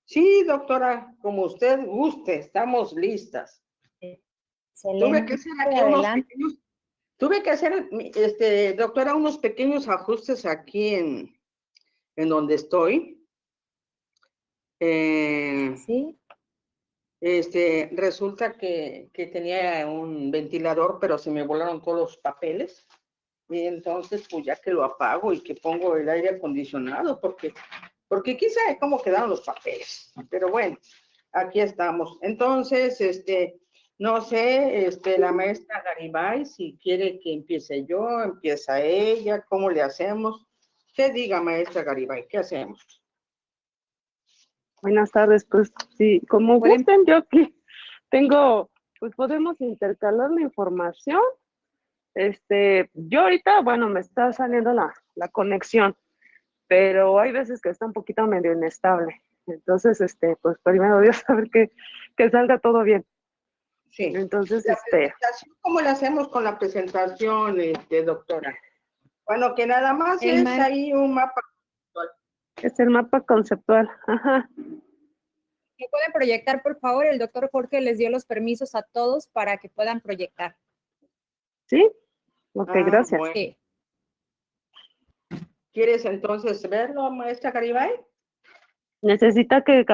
Sí, doctora, como usted guste, estamos listas. Tuve que Excelente, hacer aquí adelante. tuve que hacer, doctora, unos pequeños ajustes aquí en donde estoy. Sí, Resulta que tenía un ventilador, pero se me volaron todos los papeles. Y entonces, pues ya que lo apago y que pongo el aire acondicionado, porque quién sabe cómo quedaron los papeles. Pero bueno, aquí estamos. Entonces, no sé, la maestra Garibay, si quiere que empiece yo, empieza ella, ¿cómo le hacemos? ¿Qué diga, maestra Garibay? ¿Qué hacemos? Buenas tardes, pues sí, como pueden, gusten, yo aquí tengo, pues podemos intercalar la información. Yo ahorita, bueno, me está saliendo la conexión, pero hay veces que está un poquito medio inestable. Entonces, pues primero Dios, a ver que salga todo bien. Sí. Entonces, La presentación, ¿cómo la hacemos con la presentación, doctora? Bueno, que nada más el es ahí un mapa. es el mapa conceptual. Ajá. ¿Me pueden proyectar, por favor? El doctor Jorge les dio los permisos a todos para que puedan proyectar. ¿Sí? Ok, gracias. Bueno. Sí. ¿Quieres entonces verlo, maestra Garibay? Necesita que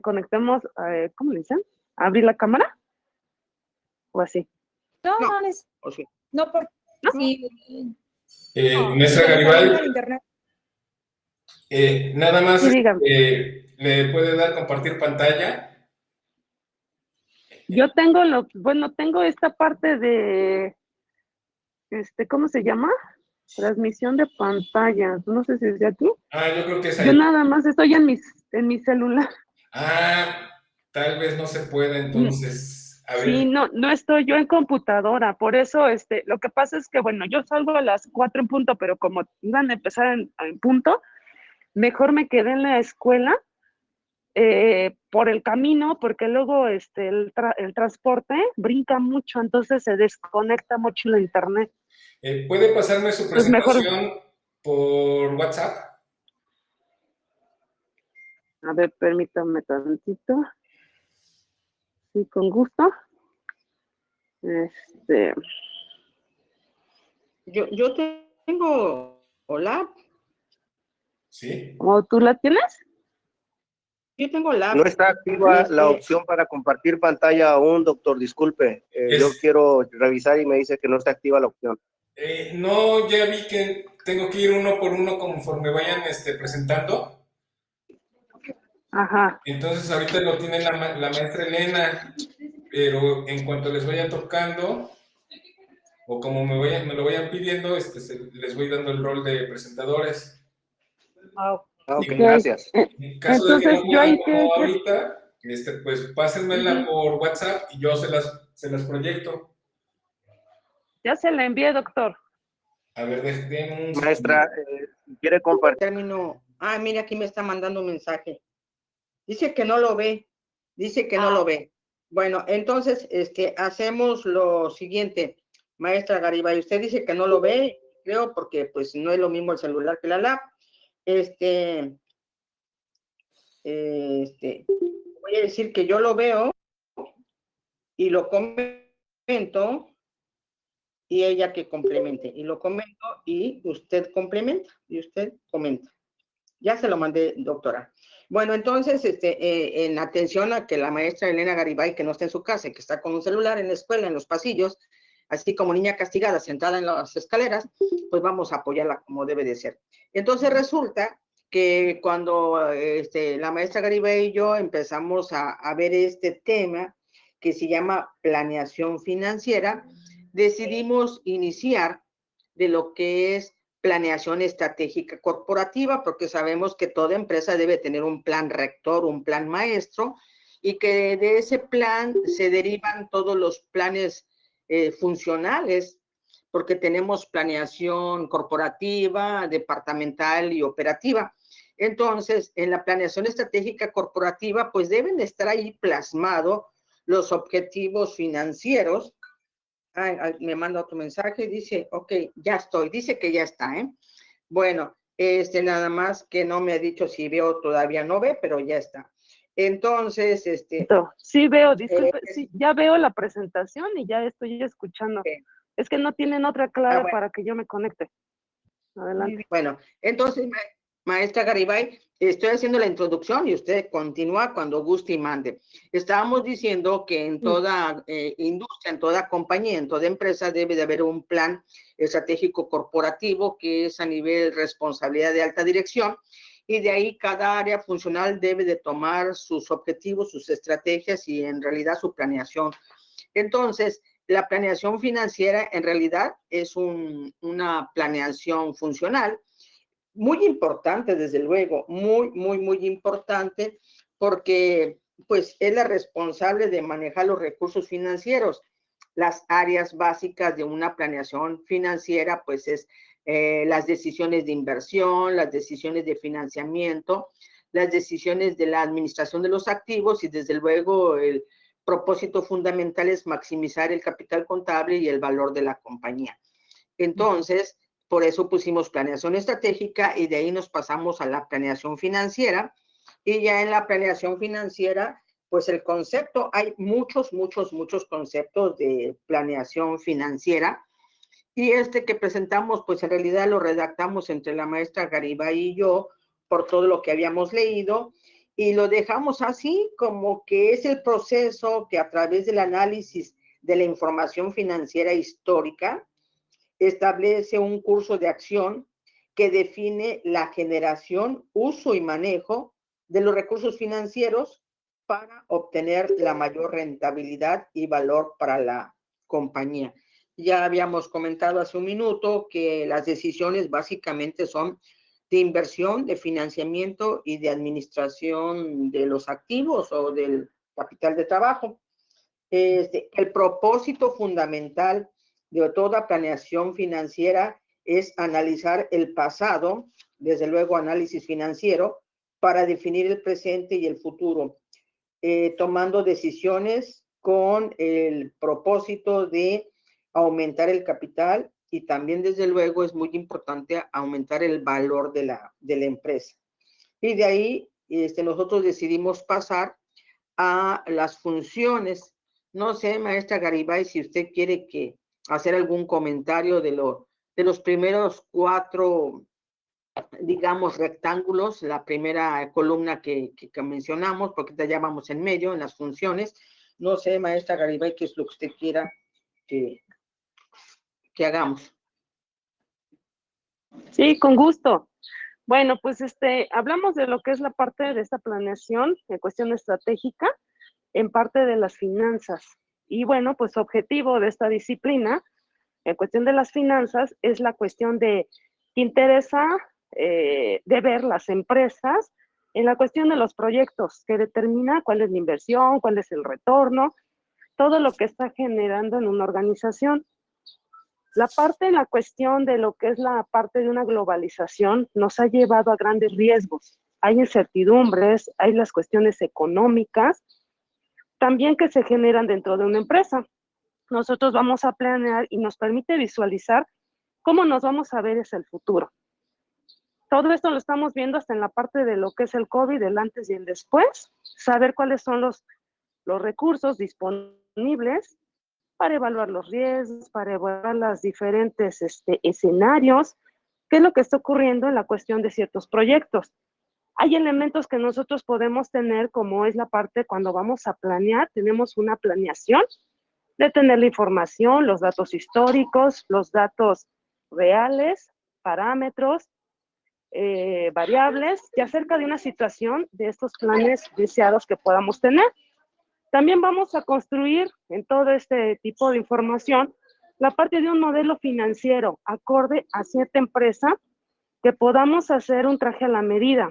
conectemos, ¿cómo le dicen? ¿Abrir la cámara? ¿O así? No, No. no les. ¿O sí? No, porque ¿No? sí. Maestra Se les arruina el Garibay, internet. nada más Sí, dígame. le puede dar compartir pantalla. Yo tengo tengo esta parte de, ¿cómo se llama? Transmisión de pantallas. No sé si es de aquí. Yo creo que es Yo ahí. nada más estoy en mi celular. Tal vez no se pueda entonces. A Sí, ver. no estoy yo en computadora. Por eso, lo que pasa es que, bueno, yo salgo a las 4 en punto, pero como iban a empezar en punto, mejor me quedé en la escuela por el camino, porque luego el transporte brinca mucho, entonces se desconecta mucho la internet. ¿Puede pasarme su Entonces mejor, presentación por WhatsApp? a ver, permítame tantito. Sí, con gusto. Yo tengo, hola, Sí. ¿O tú la tienes? yo tengo la. No está activa la opción para compartir pantalla aún, doctor, disculpe. Yo quiero revisar y me dice que no está activa la opción. No, ya vi que tengo que ir uno por uno conforme vayan presentando. Ajá. Entonces ahorita lo tiene la maestra Elena, pero en cuanto les vaya tocando, o como me lo vayan pidiendo, les voy dando el rol de presentadores. Ok, Okay. gracias. En caso de que Entonces, no yo puedan ahí como ahorita, pues pásenmela por WhatsApp y yo se las proyecto. ya se la envié, doctor. A ver, denme un Maestra, ¿quiere compartir? Término, mira, aquí me está mandando un mensaje. Dice que no lo ve. Dice que no lo ve. Bueno, entonces, hacemos lo siguiente. Maestra Garibay, usted dice que no lo ve, creo, porque pues no es lo mismo el celular que la lap. Voy a decir que yo lo veo y lo comento y ella que complemente. Y lo comento y usted complementa y usted comenta. Ya se lo mandé, doctora. Bueno, entonces, en atención a que la maestra Elena Garibay, que no está en su casa, que está con un celular en la escuela, en los pasillos, así como niña castigada sentada en las escaleras, pues vamos a apoyarla como debe de ser. Entonces resulta que cuando la maestra Garibay y yo empezamos a ver este tema que se llama planeación financiera, decidimos iniciar de lo que es planeación estratégica corporativa, porque sabemos que toda empresa debe tener un plan rector, un plan maestro, y que de ese plan se derivan todos los planes funcionales, porque tenemos planeación corporativa, departamental y operativa. Entonces, en la planeación estratégica corporativa, pues deben de estar ahí plasmados los objetivos financieros. Me manda otro mensaje, dice, ok, ya estoy, dice que ya está, ¿eh? Bueno, Nada más que no me ha dicho si veo, todavía no ve, pero ya está. Entonces, Sí veo, disculpe, sí, ya veo la presentación y ya estoy escuchando. Es que no tienen otra clave bueno. para que yo me conecte. Adelante. Bueno, entonces, maestra Garibay, estoy haciendo la introducción y usted continúa cuando guste y mande. Estábamos diciendo que en toda industria, en toda compañía, en toda empresa debe de haber un plan estratégico corporativo que es a nivel responsabilidad de alta dirección, y de ahí cada área funcional debe de tomar sus objetivos, sus estrategias y en realidad su planeación. Entonces, la planeación financiera en realidad es una planeación funcional muy importante, desde luego, muy importante, porque pues es la responsable de manejar los recursos financieros. Las áreas básicas de una planeación financiera pues es las decisiones de inversión, las decisiones de financiamiento, las decisiones de la administración de los activos, y desde luego el propósito fundamental es maximizar el capital contable y el valor de la compañía. Entonces, por eso pusimos planeación estratégica y de ahí nos pasamos a la planeación financiera. Y ya en la planeación financiera, pues el concepto, hay muchos conceptos de planeación financiera. Y que presentamos, pues en realidad lo redactamos entre la maestra Garibay y yo por todo lo que habíamos leído, y lo dejamos así como que es el proceso que a través del análisis de la información financiera histórica establece un curso de acción que define la generación, uso y manejo de los recursos financieros para obtener la mayor rentabilidad y valor para la compañía. Ya habíamos comentado hace un minuto que las decisiones básicamente son de inversión, de financiamiento y de administración de los activos o del capital de trabajo. El propósito fundamental de toda planeación financiera es analizar el pasado, desde luego análisis financiero, para definir el presente y el futuro, tomando decisiones con el propósito de aumentar el capital, y también desde luego es muy importante aumentar el valor de la empresa. Y de ahí nosotros decidimos pasar a las funciones. No sé, maestra Garibay, si usted quiere hacer algún comentario de los primeros 4, digamos, rectángulos, la primera columna que mencionamos, porque ya vamos en medio, en las funciones. No sé, maestra Garibay, qué es lo que usted quiera que hagamos. Sí, con gusto. Bueno, pues hablamos de lo que es la parte de esta planeación en cuestión estratégica, en parte de las finanzas. Y bueno, pues objetivo de esta disciplina, en cuestión de las finanzas, es la cuestión de interesa de ver las empresas en la cuestión de los proyectos, que determina cuál es la inversión, cuál es el retorno, todo lo que está generando en una organización. La parte en la cuestión de lo que es la parte de una globalización nos ha llevado a grandes riesgos. Hay incertidumbres, hay las cuestiones económicas, también que se generan dentro de una empresa. Nosotros vamos a planear y nos permite visualizar cómo nos vamos a ver hacia el futuro. Todo esto lo estamos viendo hasta en la parte de lo que es el COVID, el antes y el después, saber cuáles son los recursos disponibles para evaluar los riesgos, para evaluar los diferentes escenarios, qué es lo que está ocurriendo en la cuestión de ciertos proyectos. Hay elementos que nosotros podemos tener, como es la parte cuando vamos a planear, tenemos una planeación de tener la información, los datos históricos, los datos reales, parámetros, variables, y acerca de una situación de estos planes deseados que podamos tener. También vamos a construir en todo este tipo de información la parte de un modelo financiero acorde a cierta empresa, que podamos hacer un traje a la medida,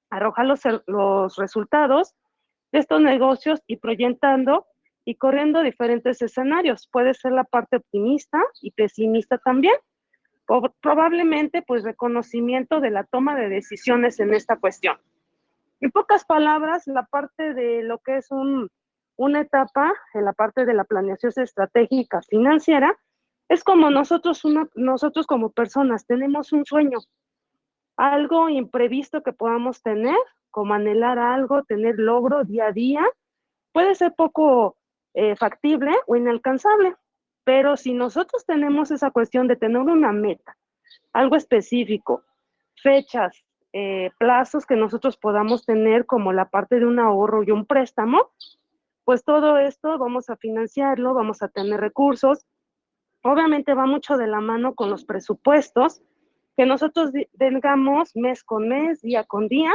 arrojar los resultados de estos negocios y proyectando y corriendo diferentes escenarios. Puede ser la parte optimista y pesimista también. Probablemente, pues, reconocimiento de la toma de decisiones en esta cuestión. En pocas palabras, la parte de lo que es una etapa en la parte de la planeación estratégica financiera es como nosotros como personas tenemos un sueño. algo imprevisto que podamos tener, como anhelar algo, tener logro día a día, puede ser poco factible o inalcanzable, pero si nosotros tenemos esa cuestión de tener una meta, algo específico, fechas, plazos que nosotros podamos tener como la parte de un ahorro y un préstamo, pues todo esto vamos a financiarlo, vamos a tener recursos. Obviamente va mucho de la mano con los presupuestos que nosotros tengamos mes con mes, día con día,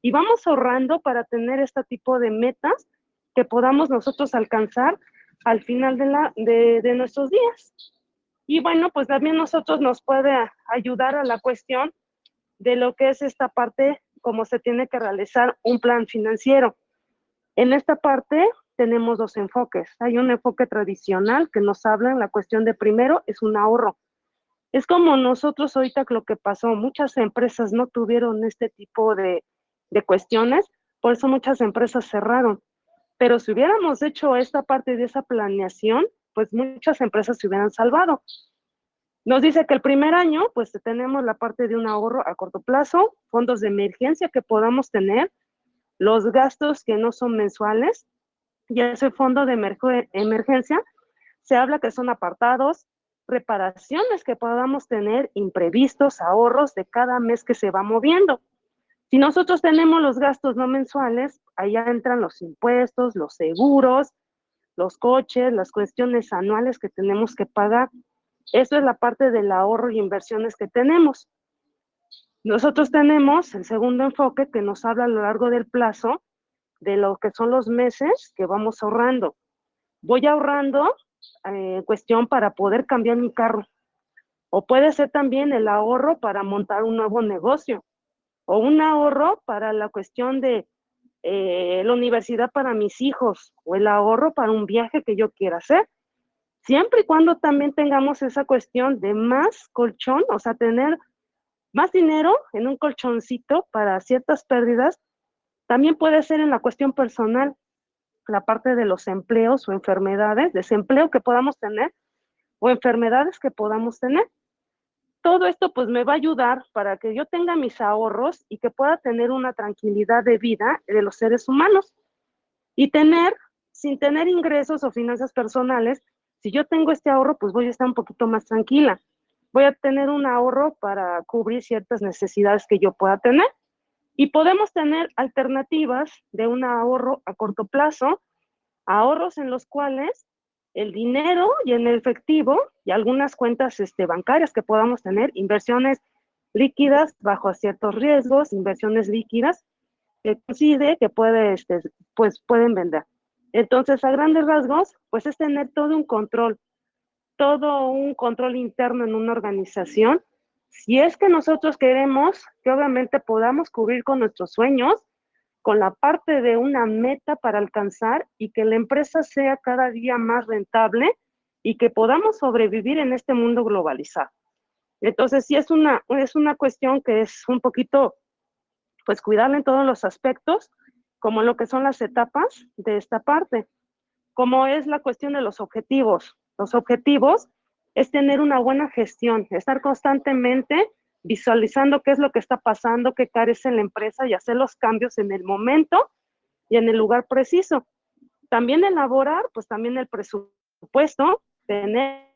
y vamos ahorrando para tener este tipo de metas que podamos nosotros alcanzar al final de nuestros días. Y bueno, pues también nosotros nos puede ayudar a la cuestión de lo que es esta parte, cómo se tiene que realizar un plan financiero. En esta parte tenemos dos enfoques. Hay un enfoque tradicional que nos habla en la cuestión de primero es un ahorro. Es como nosotros ahorita lo que pasó, muchas empresas no tuvieron este tipo de cuestiones, por eso muchas empresas cerraron. Pero si hubiéramos hecho esta parte de esa planeación, pues muchas empresas se hubieran salvado. Nos dice que el primer año, pues tenemos la parte de un ahorro a corto plazo, fondos de emergencia que podamos tener, los gastos que no son mensuales, y ese fondo de emergencia se habla que son apartados, reparaciones que podamos tener, imprevistos, ahorros de cada mes que se va moviendo. Si nosotros tenemos los gastos no mensuales, allá entran los impuestos, los seguros, los coches, las cuestiones anuales que tenemos que pagar. Eso es la parte del ahorro y inversiones que tenemos. Nosotros tenemos el segundo enfoque que nos habla a lo largo del plazo de lo que son los meses que vamos ahorrando. Voy ahorrando cuestión para poder cambiar mi carro. O puede ser también el ahorro para montar un nuevo negocio. O un ahorro para la cuestión de la universidad para mis hijos. O el ahorro para un viaje que yo quiera hacer. Siempre y cuando también tengamos esa cuestión de más colchón, o sea, tener más dinero en un colchoncito para ciertas pérdidas, también puede ser en la cuestión personal, la parte de los empleos o enfermedades, desempleo que podamos tener o enfermedades que podamos tener. Todo esto pues me va a ayudar para que yo tenga mis ahorros y que pueda tener una tranquilidad de vida de los seres humanos y sin tener ingresos o finanzas personales. Si yo tengo este ahorro, pues voy a estar un poquito más tranquila. Voy a tener un ahorro para cubrir ciertas necesidades que yo pueda tener. Y podemos tener alternativas de un ahorro a corto plazo, ahorros en los cuales el dinero y en el efectivo y algunas cuentas bancarias que podamos tener, inversiones líquidas bajo ciertos riesgos, inversiones líquidas que coincide que pues pueden vender. Entonces, a grandes rasgos, pues es tener todo un control interno en una organización. Si es que nosotros queremos que obviamente podamos cubrir con nuestros sueños, con la parte de una meta para alcanzar y que la empresa sea cada día más rentable y que podamos sobrevivir en este mundo globalizado. Entonces, sí es una cuestión que es un poquito, pues cuidarla en todos los aspectos, como lo que son las etapas de esta parte, como es la cuestión de los objetivos. Los objetivos es tener una buena gestión, estar constantemente visualizando qué es lo que está pasando, qué carece en la empresa y hacer los cambios en el momento y en el lugar preciso. También elaborar, pues también el presupuesto, tener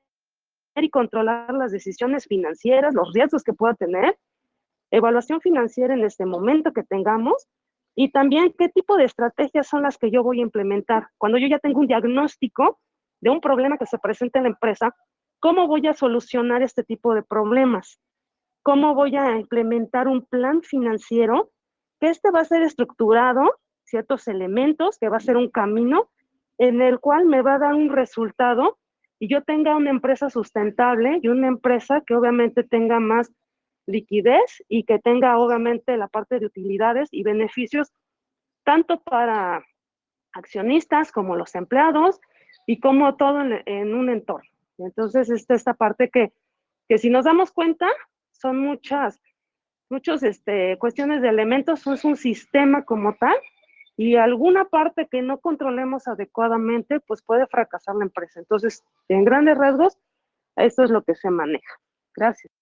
y controlar las decisiones financieras, los riesgos que pueda tener, evaluación financiera en este momento que tengamos y también qué tipo de estrategias son las que yo voy a implementar. Cuando yo ya tengo un diagnóstico de un problema que se presenta en la empresa, ¿cómo voy a solucionar este tipo de problemas? ¿Cómo voy a implementar un plan financiero? Que va a ser estructurado, ciertos elementos, que va a ser un camino en el cual me va a dar un resultado y yo tenga una empresa sustentable y una empresa que obviamente tenga más liquidez y que tenga obviamente la parte de utilidades y beneficios tanto para accionistas como los empleados y como todo en un entorno. Entonces, esta parte que si nos damos cuenta, son muchas cuestiones de elementos, es un sistema como tal y alguna parte que no controlemos adecuadamente, pues puede fracasar la empresa. Entonces, en grandes rasgos, esto es lo que se maneja. Gracias.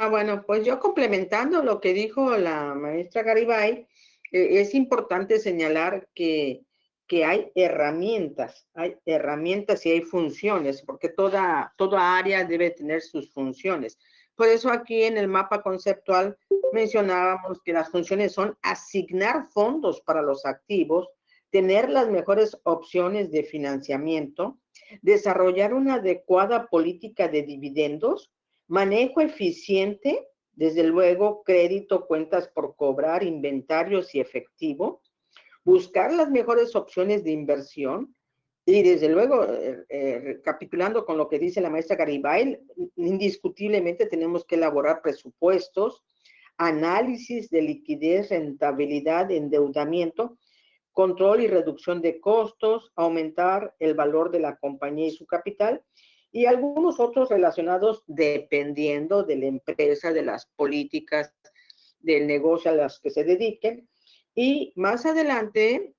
Bueno, pues yo complementando lo que dijo la maestra Garibay, es importante señalar que hay herramientas y hay funciones, porque toda área debe tener sus funciones. Por eso aquí en el mapa conceptual mencionábamos que las funciones son asignar fondos para los activos, tener las mejores opciones de financiamiento, desarrollar una adecuada política de dividendos, manejo eficiente, desde luego, crédito, cuentas por cobrar, inventarios y efectivo, buscar las mejores opciones de inversión y desde luego, recapitulando con lo que dice la maestra Garibay, indiscutiblemente tenemos que elaborar presupuestos, análisis de liquidez, rentabilidad, endeudamiento, control y reducción de costos, aumentar el valor de la compañía y su capital, y algunos otros relacionados dependiendo de la empresa, de las políticas, del negocio a las que se dediquen. Y más adelante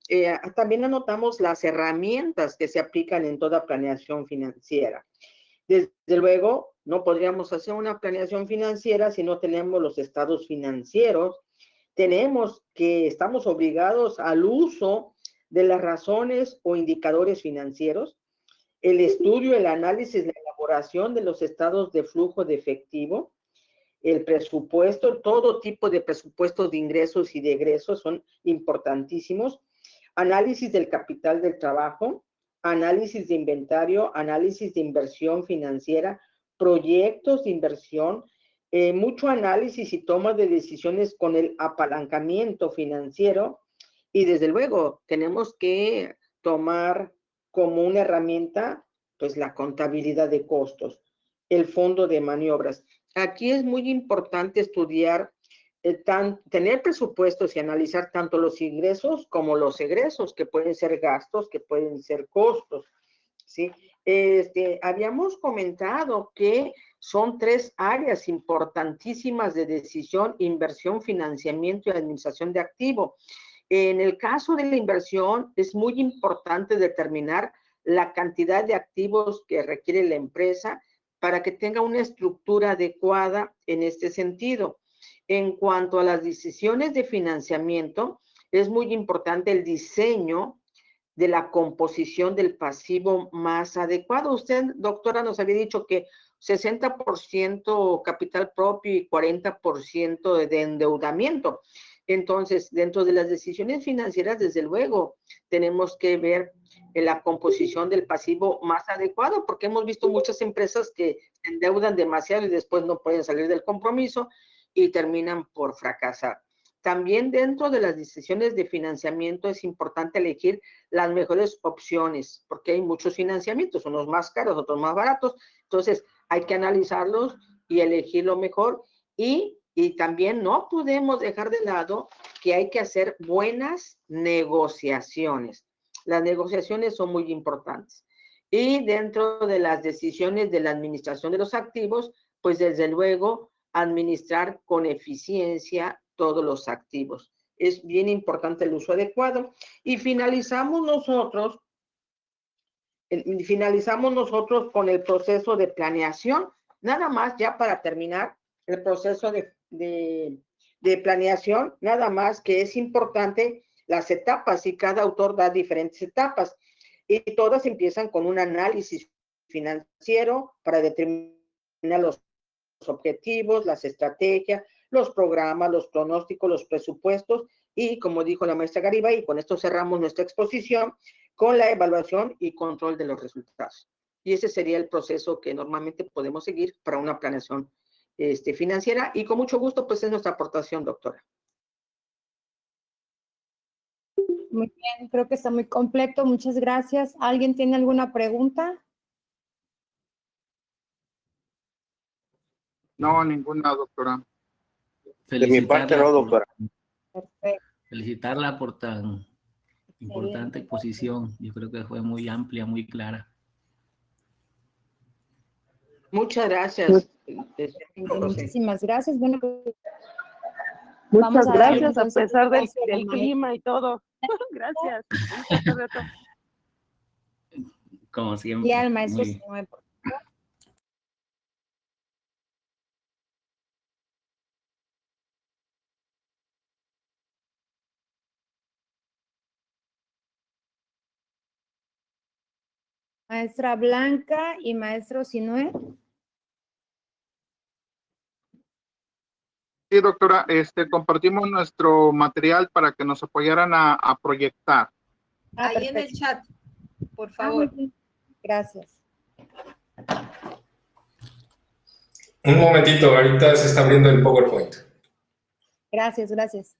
también anotamos las herramientas que se aplican en toda planeación financiera. Desde luego, no podríamos hacer una planeación financiera si no tenemos los estados financieros. Estamos obligados al uso de las razones o indicadores financieros, el estudio, el análisis, la elaboración de los estados de flujo de efectivo, el presupuesto, todo tipo de presupuestos de ingresos y de egresos son importantísimos, análisis del capital del trabajo, análisis de inventario, análisis de inversión financiera, proyectos de inversión, mucho análisis y toma de decisiones con el apalancamiento financiero y desde luego tenemos que tomar como una herramienta pues la contabilidad de costos, el fondo de maniobras. Aquí es muy importante estudiar, tener presupuestos y analizar tanto los ingresos como los egresos, que pueden ser gastos, que pueden ser costos, ¿sí? Habíamos comentado que son 3 áreas importantísimas de decisión: inversión, financiamiento y administración de activo. En el caso de la inversión, es muy importante determinar la cantidad de activos que requiere la empresa para que tenga una estructura adecuada en este sentido. En cuanto a las decisiones de financiamiento, es muy importante el diseño de la composición del pasivo más adecuado. Usted, doctora, nos había dicho que 60% capital propio y 40% de endeudamiento. Entonces, dentro de las decisiones financieras, desde luego, tenemos que ver la composición del pasivo más adecuado, porque hemos visto muchas empresas que se endeudan demasiado y después no pueden salir del compromiso y terminan por fracasar. También dentro de las decisiones de financiamiento es importante elegir las mejores opciones, porque hay muchos financiamientos, unos más caros, otros más baratos. Entonces, hay que analizarlos y elegir lo mejor. Y también no podemos dejar de lado que hay que hacer buenas negociaciones. Las negociaciones son muy importantes. Y dentro de las decisiones de la administración de los activos, pues desde luego administrar con eficiencia todos los activos. Es bien importante el uso adecuado. Y finalizamos nosotros con el proceso de planeación. Nada más, ya para terminar, el proceso de planeación, nada más que es importante las etapas, y cada autor da diferentes etapas. Y todas empiezan con un análisis financiero para determinar los objetivos, las estrategias, los programas, los pronósticos, los presupuestos y, como dijo la maestra Garibay, y con esto cerramos nuestra exposición, con la evaluación y control de los resultados. Y ese sería el proceso que normalmente podemos seguir para una planeación financiera, y con mucho gusto, pues es nuestra aportación, doctora. Muy bien, creo que está muy completo. Muchas gracias. ¿Alguien tiene alguna pregunta? No, ninguna, doctora. De mi parte no, doctora. Perfecto. Felicitarla por tan importante exposición. Yo creo que fue muy amplia, muy clara. Muchas gracias. Muchísimas gracias. Bueno, Muchas vamos a darle gracias, a entonces pesar del espacio al maestro. clima y todo. Gracias. Muchas gracias. Como siempre. Y al maestro Muy- Sinue, por Maestra Blanca y maestro Sinue. Sí, doctora, compartimos nuestro material para que nos apoyaran a proyectar. Ahí en el Perfecto. chat, por Muy favor. bien. Gracias. Un momentito, ahorita se está abriendo el PowerPoint. Gracias, gracias.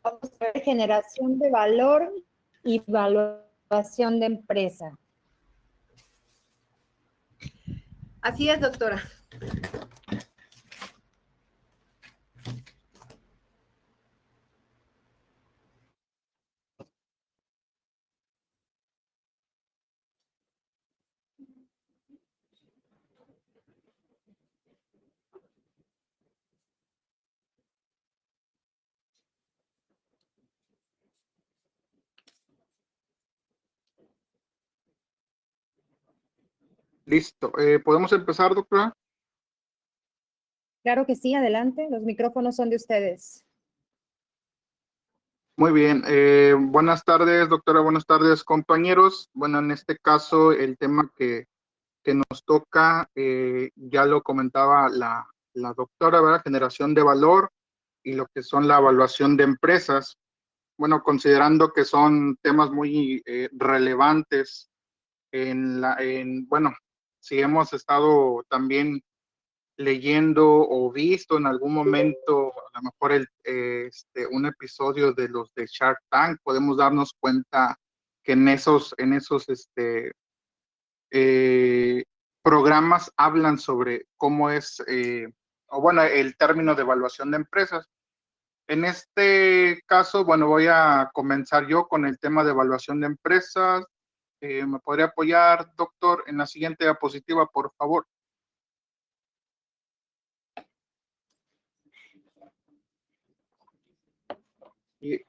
Vamos a ver generación de valor y evaluación de empresa. Así es, doctora. Listo. ¿Podemos empezar, doctora? Claro que sí, adelante. Los micrófonos son de ustedes. Muy bien. Buenas tardes, doctora. Buenas tardes, compañeros. Bueno, en este caso, el tema que nos toca, ya lo comentaba la doctora, ¿verdad? Generación de valor y lo que son la evaluación de empresas. Bueno, considerando que son temas muy relevantes bueno, si hemos estado también leyendo o visto en algún momento, a lo mejor un episodio de los de Shark Tank, podemos darnos cuenta que en esos programas hablan sobre cómo es, o bueno, el término de evaluación de empresas. En este caso, bueno, voy a comenzar yo con el tema de evaluación de empresas. ¿Me podría apoyar, doctor, en la siguiente diapositiva, por favor?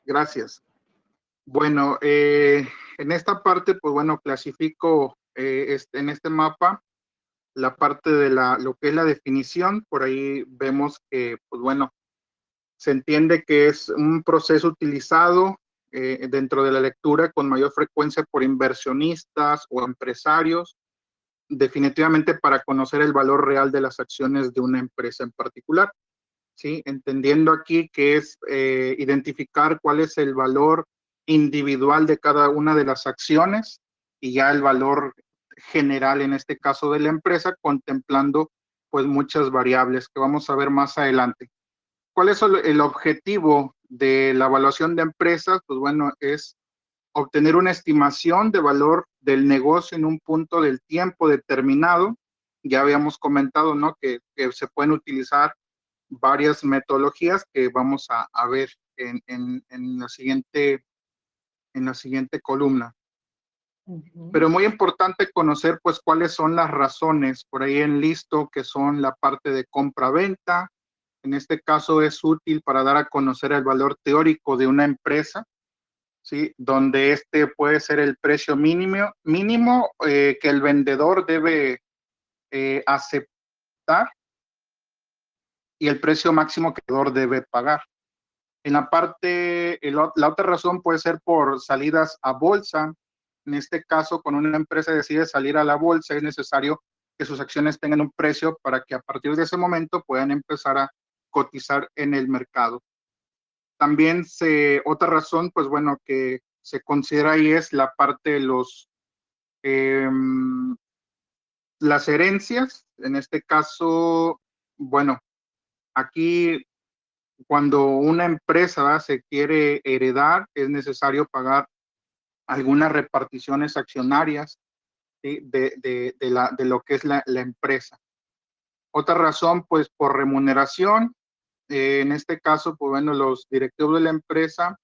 Gracias. Bueno, en esta parte, pues bueno, clasifico en este mapa la parte de lo que es la definición. Por ahí vemos que, pues bueno, se entiende que es un proceso utilizado dentro de la lectura con mayor frecuencia por inversionistas o empresarios, definitivamente para conocer el valor real de las acciones de una empresa en particular. ¿Sí? Entendiendo aquí que es identificar cuál es el valor individual de cada una de las acciones y ya el valor general, en este caso de la empresa, contemplando pues muchas variables que vamos a ver más adelante. ¿Cuál es el objetivo de la evaluación de empresas? Pues bueno, es obtener una estimación de valor del negocio en un punto del tiempo determinado. Ya habíamos comentado, ¿no? Que se pueden utilizar varias metodologías que vamos a ver en la siguiente columna. Pero muy importante conocer pues cuáles son las razones. Por ahí enlisto que son la parte de compra-venta. En este caso es útil para dar a conocer el valor teórico de una empresa, ¿sí? Donde puede ser el precio mínimo que el vendedor debe aceptar y el precio máximo que el vendedor debe pagar. En la parte, la otra razón puede ser por salidas a bolsa. En este caso, cuando una empresa decide salir a la bolsa, es necesario que sus acciones tengan un precio para que a partir de ese momento puedan empezar a cotizar en el mercado. También otra razón, pues bueno, que se considera ahí es la parte de las herencias. En este caso, bueno, aquí cuando una empresa se quiere heredar, es necesario pagar algunas reparticiones accionarias, ¿sí? de lo que es la empresa. Otra razón, pues por remuneración. En este caso, pues bueno, los directivos de la empresa,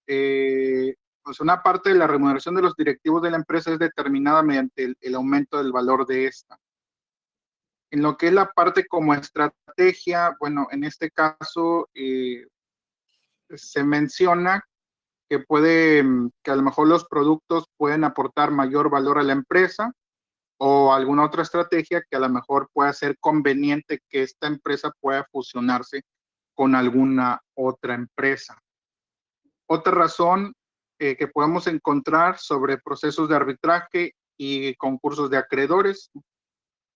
pues una parte de la remuneración de los directivos de la empresa es determinada mediante el aumento del valor de esta. En lo que es la parte como estrategia, bueno, en este caso se menciona que a lo mejor los productos pueden aportar mayor valor a la empresa o alguna otra estrategia que a lo mejor pueda ser conveniente que esta empresa pueda fusionarse con alguna otra empresa. Otra razón que podemos encontrar sobre procesos de arbitraje y concursos de acreedores,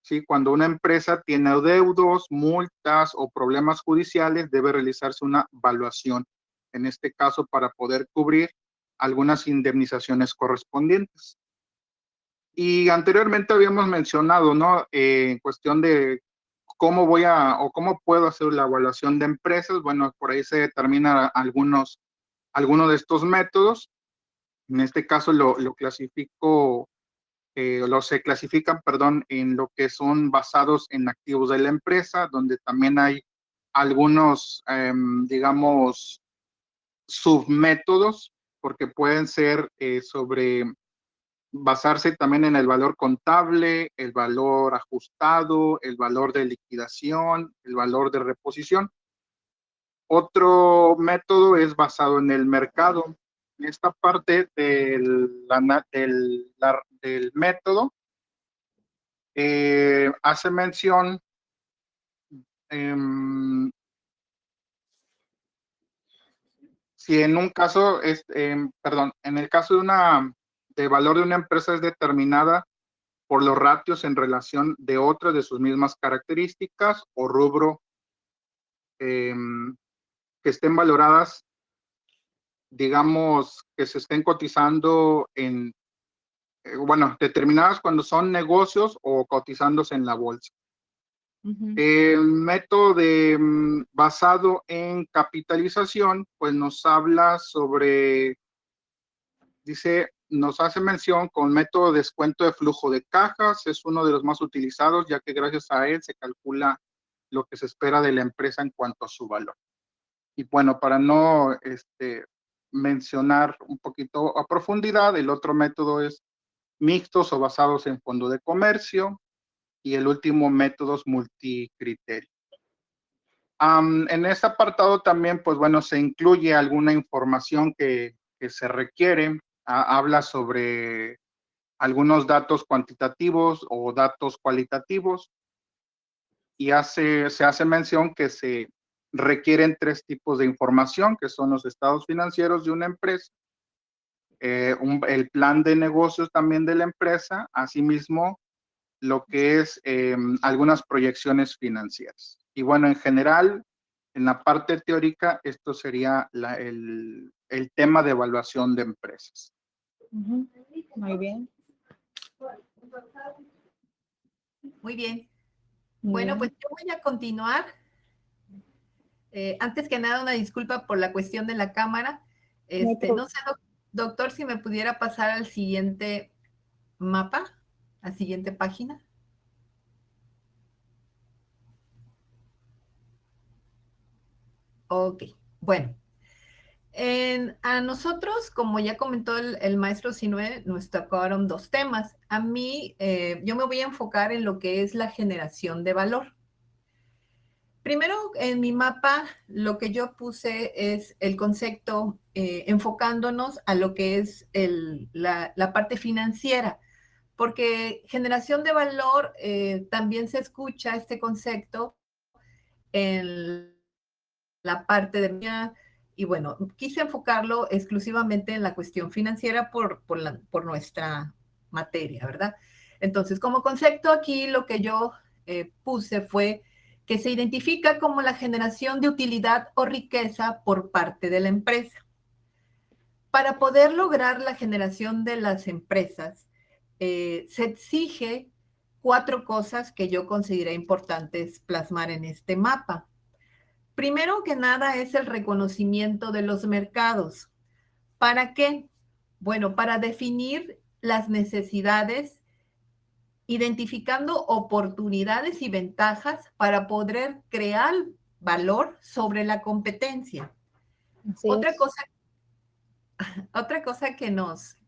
¿sí? Cuando una empresa tiene adeudos, multas o problemas judiciales, debe realizarse una evaluación, en este caso para poder cubrir algunas indemnizaciones correspondientes. Y anteriormente habíamos mencionado, ¿no? En cuestión de cómo voy a o cómo puedo hacer la evaluación de empresas. Bueno, por ahí se determinan algunos de estos métodos. En este caso lo clasifico, se clasifican, perdón, en lo que son basados en activos de la empresa, donde también hay algunos, digamos, submétodos, porque pueden ser basarse también en el valor contable, el valor ajustado, el valor de liquidación, el valor de reposición. Otro método es basado en el mercado. En esta parte del método hace mención, si en un caso, en el caso de valor de una empresa es determinada por los ratios en relación de otras de sus mismas características o rubro que estén valoradas, digamos, que se estén cotizando determinadas cuando son negocios o cotizándose en la bolsa. El método basado en capitalización, pues nos habla sobre, nos hace mención con método de descuento de flujo de cajas, es uno de los más utilizados, ya que gracias a él se calcula lo que se espera de la empresa en cuanto a su valor. Y bueno, para no mencionar un poquito a profundidad, el otro método es mixtos o basados en fondo de comercio, y el último métodos multicriterio. En este apartado también, pues bueno, se incluye alguna información que se requiere, habla sobre algunos datos cuantitativos o datos cualitativos, y se hace mención que se requieren 3 tipos de información, que son los estados financieros de una empresa, el plan de negocios también de la empresa, asimismo lo que es algunas proyecciones financieras. Y bueno, en general, en la parte teórica, esto sería el tema de evaluación de empresas. Muy bien. Muy bien. Bueno, pues yo voy a continuar. Antes que nada, una disculpa por la cuestión de la cámara. No sé, doctor, si me pudiera pasar al siguiente mapa, a la siguiente página. Ok, bueno. A nosotros, como ya comentó el maestro Sinue, nos tocaron 2 temas. A mí, yo me voy a enfocar en lo que es la generación de valor. Primero, en mi mapa, lo que yo puse es el concepto enfocándonos a lo que es la parte financiera, porque generación de valor también se escucha este concepto en la parte de... Y bueno, quise enfocarlo exclusivamente en la cuestión financiera por nuestra materia, ¿verdad? Entonces, como concepto aquí, lo que yo puse fue que se identifica como la generación de utilidad o riqueza por parte de la empresa. Para poder lograr la generación de las empresas, se exige 4 cosas que yo consideré importantes plasmar en este mapa. Primero que nada es el reconocimiento de los mercados. ¿Para qué? Bueno, para definir las necesidades, identificando oportunidades y ventajas para poder crear valor sobre la competencia. Otra cosa que nos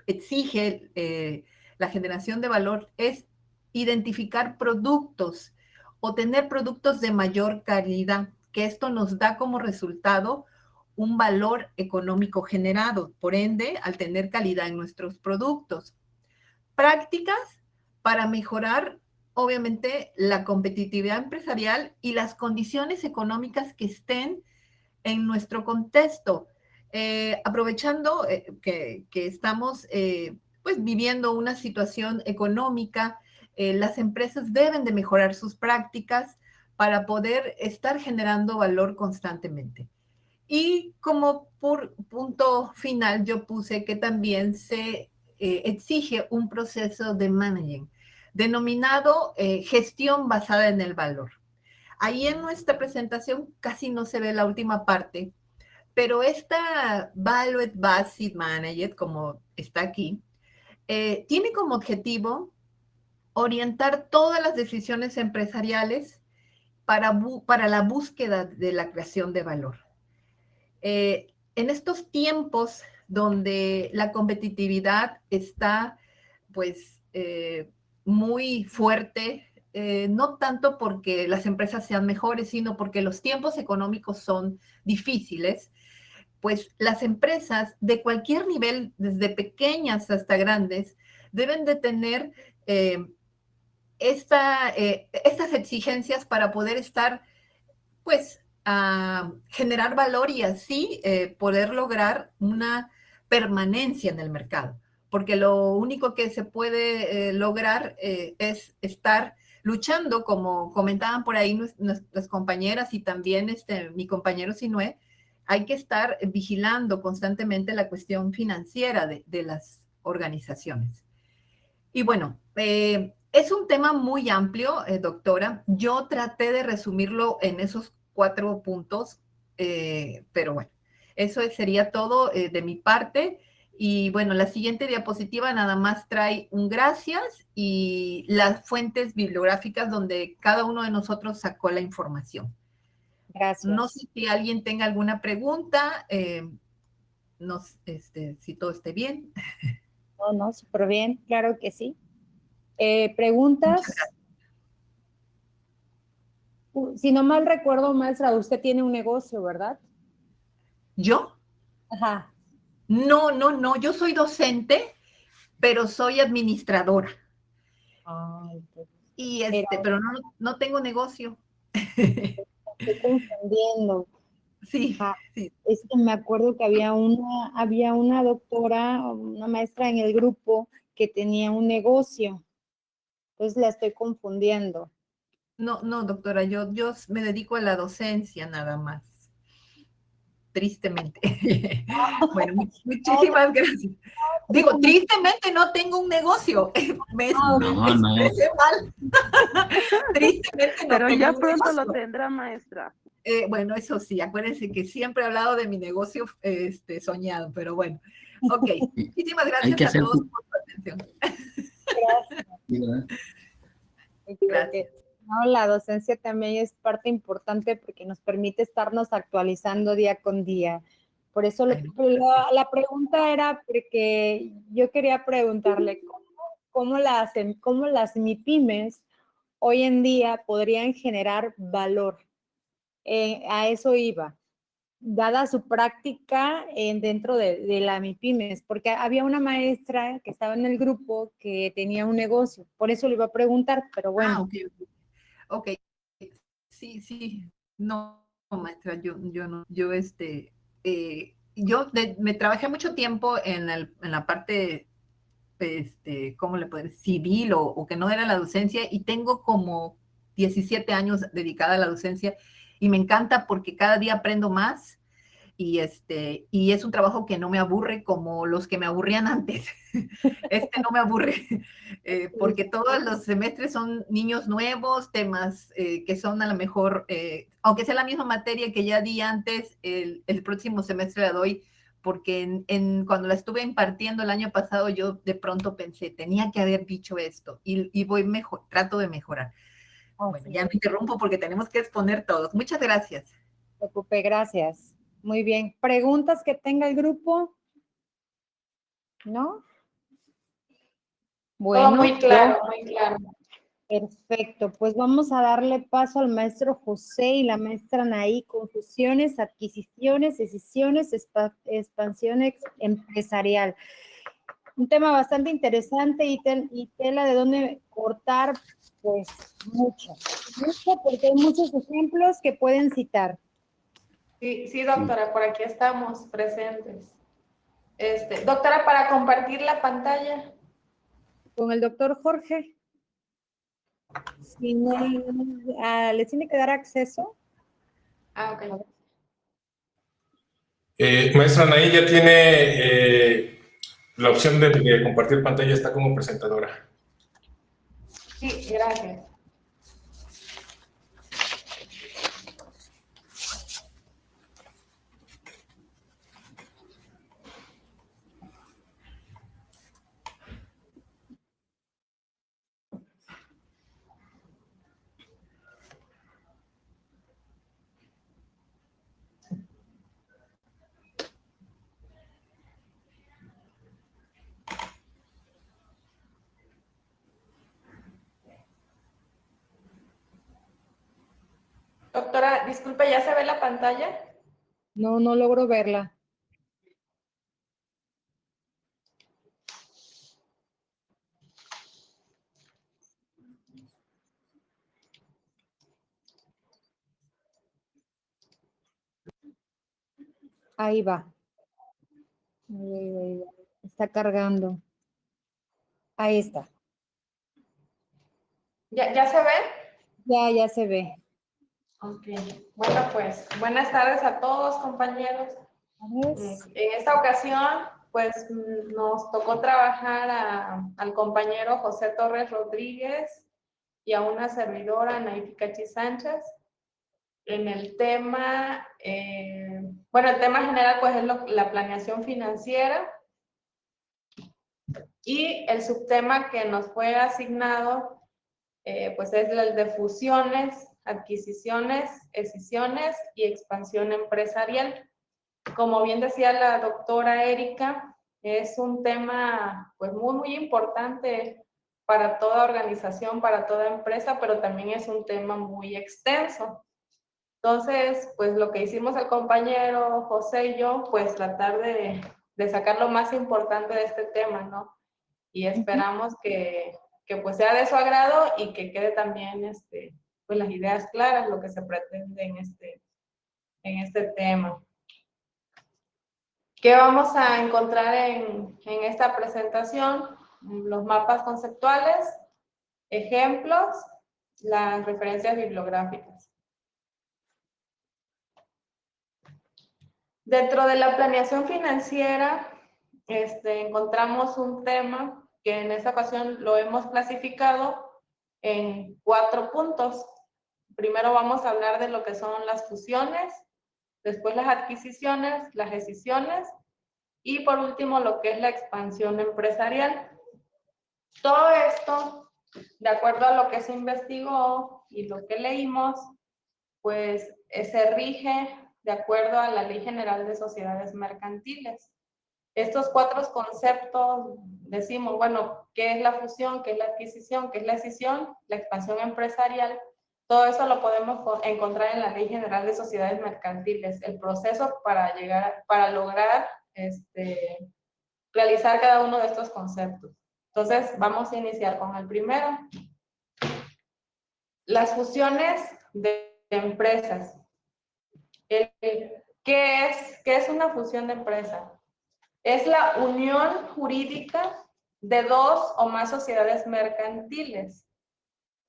exige la generación de valor es identificar productos o tener productos de mayor calidad, que esto nos da como resultado un valor económico generado, por ende, al tener calidad en nuestros productos. prácticas para mejorar, obviamente, la competitividad empresarial y las condiciones económicas que estén en nuestro contexto. Aprovechando que estamos pues viviendo una situación económica, las empresas deben de mejorar sus prácticas para poder estar generando valor constantemente. Y como por punto final, yo puse que también se exige un proceso de managing, denominado gestión basada en el valor. Ahí en nuestra presentación casi no se ve la última parte, pero esta Valued Based Manager, como está aquí, tiene como objetivo orientar todas las decisiones empresariales para la búsqueda de la creación de valor. En estos tiempos donde la competitividad está pues muy fuerte, no tanto porque las empresas sean mejores, sino porque los tiempos económicos son difíciles, pues las empresas de cualquier nivel, desde pequeñas hasta grandes, deben de tener estas exigencias para poder estar, pues, a generar valor y así poder lograr una permanencia en el mercado. Porque lo único que se puede lograr es estar luchando, como comentaban por ahí nuestras compañeras y también mi compañero Sinue, hay que estar vigilando constantemente la cuestión financiera de las organizaciones. Y bueno, es un tema muy amplio, doctora. Yo traté de resumirlo en esos 4 puntos, pero bueno, eso sería todo de mi parte. Y bueno, la siguiente diapositiva nada más trae un gracias y las fuentes bibliográficas donde cada uno de nosotros sacó la información. Gracias. No sé si alguien tenga alguna pregunta, si todo esté bien. No, súper bien, claro que sí. ¿Preguntas? Si no mal recuerdo, maestra, usted tiene un negocio, ¿verdad? ¿Yo? Ajá. No, yo soy docente, pero soy administradora. Y pero no tengo negocio. Estoy confundiendo. Sí, sí. Es que me acuerdo que había una doctora, una maestra en el grupo que tenía un negocio. Entonces la estoy confundiendo. No, doctora, yo me dedico a la docencia nada más. Tristemente. Bueno, muchísimas gracias. Digo, tristemente no tengo un negocio. Me expresé mal. Tristemente no Pero tengo ya un pronto negocio. lo tendrá, maestra. Bueno, eso sí, acuérdense que siempre he hablado de mi negocio soñado, pero bueno. Ok, muchísimas gracias a todos por su atención. Gracias. No, la docencia también es parte importante porque nos permite estarnos actualizando día con día. Por eso la pregunta era porque yo quería preguntarle cómo las MIPYMES hoy en día podrían generar valor. A eso iba, dada su práctica dentro de la MIPYMES, porque había una maestra que estaba en el grupo que tenía un negocio, por eso le iba a preguntar, pero bueno. Ok, sí, no, maestra, yo no, me trabajé mucho tiempo en la parte, ¿cómo le puedo decir? Civil o que no era la docencia, y tengo como 17 años dedicada a la docencia, y me encanta porque cada día aprendo más, y es un trabajo que no me aburre como los que me aburrían antes. No me aburre, porque todos los semestres son niños nuevos, temas que son a lo mejor, aunque sea la misma materia que ya di antes, el próximo semestre la doy, porque cuando la estuve impartiendo el año pasado, yo de pronto pensé, tenía que haber dicho esto, y trato de mejorar. Bueno, ya me interrumpo porque tenemos que exponer todos. Muchas gracias. No se preocupe, gracias. Muy bien. ¿Preguntas que tenga el grupo? ¿No? Bueno. Todo muy claro, muy claro. Perfecto. Pues vamos a darle paso al maestro José y la maestra Anaí con fusiones, adquisiciones, decisiones, expansión empresarial. un tema bastante interesante y tela de dónde cortar, pues mucho, porque hay muchos ejemplos que pueden citar. Sí, doctora, por aquí estamos presentes. Doctora, para compartir la pantalla. Con el doctor Jorge. Si no, ¿les tiene que dar acceso? Ok. Maestra Anaí ya tiene la opción de compartir pantalla, está como presentadora. Sí, gracias. Doctora, disculpe, ¿ya se ve la pantalla? No, no logro verla. Ahí va. Ahí va. Está cargando. Ahí está. ¿Ya se ve? Ya se ve. Ok. Bueno, pues, buenas tardes a todos, compañeros. En esta ocasión, pues, nos tocó trabajar al compañero José Torres Rodríguez y a una servidora, Anaí Cachi Sánchez, en el tema, bueno, el tema general, pues, es la planeación financiera, y el subtema que nos fue asignado, pues, es el de fusiones, adquisiciones, escisiones y expansión empresarial. Como bien decía la doctora Erika, es un tema, pues, muy importante para toda organización, para toda empresa, pero también es un tema muy extenso. Entonces, pues, lo que hicimos el compañero José y yo, pues, tratar de sacar lo más importante de este tema, ¿no? Y esperamos que pues sea de su agrado y que quede también, pues, las ideas claras, lo que se pretende en este tema. ¿Qué vamos a encontrar en esta presentación? Los mapas conceptuales, ejemplos, las referencias bibliográficas. Dentro de la planeación financiera, encontramos un tema que en esta ocasión lo hemos clasificado en 4 puntos. Primero vamos a hablar de lo que son las fusiones, después las adquisiciones, las escisiones, y por último, lo que es la expansión empresarial. Todo esto, de acuerdo a lo que se investigó y lo que leímos, pues se rige de acuerdo a la Ley General de Sociedades Mercantiles. Estos 4 conceptos decimos, bueno, ¿qué es la fusión? ¿Qué es la adquisición? ¿Qué es la escisión? La expansión empresarial. Todo eso lo podemos encontrar en la Ley General de Sociedades Mercantiles. El proceso para lograr realizar cada uno de estos conceptos. Entonces, vamos a iniciar con el primero. Las fusiones de empresas. ¿Qué es una fusión de empresa? Es la unión jurídica de 2 o más sociedades mercantiles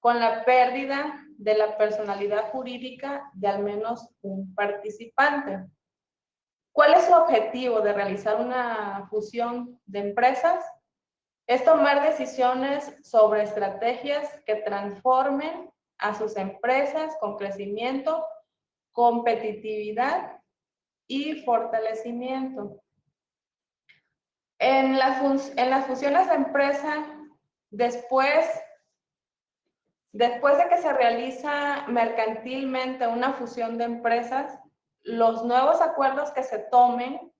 con la pérdida de la personalidad jurídica de al menos un participante. ¿Cuál es su objetivo de realizar una fusión de empresas? Es tomar decisiones sobre estrategias que transformen a sus empresas con crecimiento, competitividad y fortalecimiento. En las fusiones de empresa, después de que se realiza mercantilmente una fusión de empresas, los nuevos acuerdos que se tomen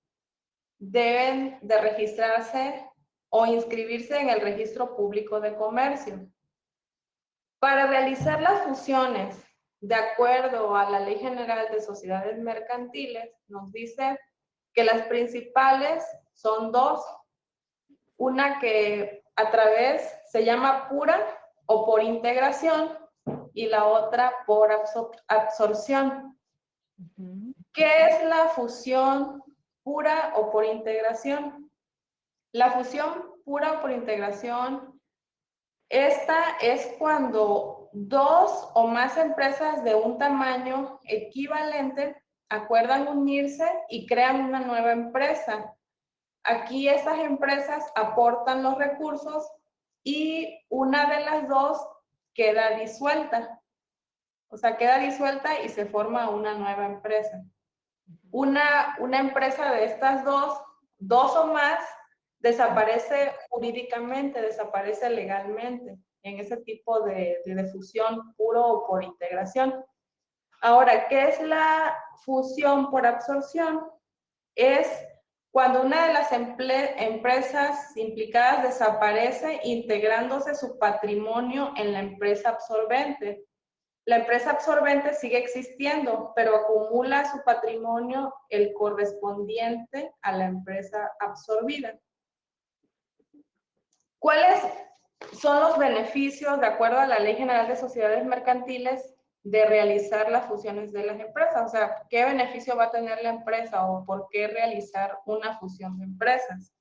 deben de registrarse o inscribirse en el Registro Público de Comercio. Para realizar las fusiones de acuerdo a la Ley General de Sociedades Mercantiles, nos dice que las principales son 2. una que a través se llama pura o por integración y la otra por absorción. ¿Qué es la fusión pura o por integración? La fusión pura o por integración, esta es cuando dos o más empresas de un tamaño equivalente acuerdan unirse y crean una nueva empresa. Aquí estas empresas aportan los recursos y una de las dos queda disuelta. O sea, queda disuelta y se forma una nueva empresa. Una empresa de estas dos o más, desaparece jurídicamente, desaparece legalmente en ese tipo de fusión puro o por integración. Ahora, ¿qué es la fusión por absorción? Es cuando una de las empresas implicadas desaparece, integrándose su patrimonio en la empresa absorbente. La empresa absorbente sigue existiendo, pero acumula su patrimonio el correspondiente a la empresa absorbida. ¿Cuáles son los beneficios, de acuerdo a la Ley General de Sociedades Mercantiles, de realizar las fusiones de las empresas? O sea, ¿qué beneficio va a tener la empresa o por qué realizar una fusión de empresas?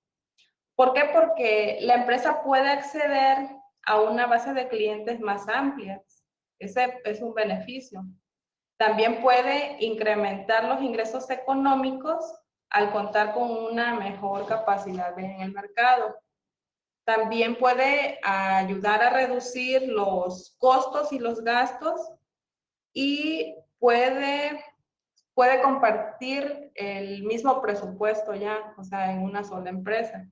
¿Por qué? Porque la empresa puede acceder a una base de clientes más amplia. Ese es un beneficio. También puede incrementar los ingresos económicos al contar con una mejor capacidad en el mercado. También puede ayudar a reducir los costos y los gastos y puede compartir el mismo presupuesto ya, o sea, en una sola empresa.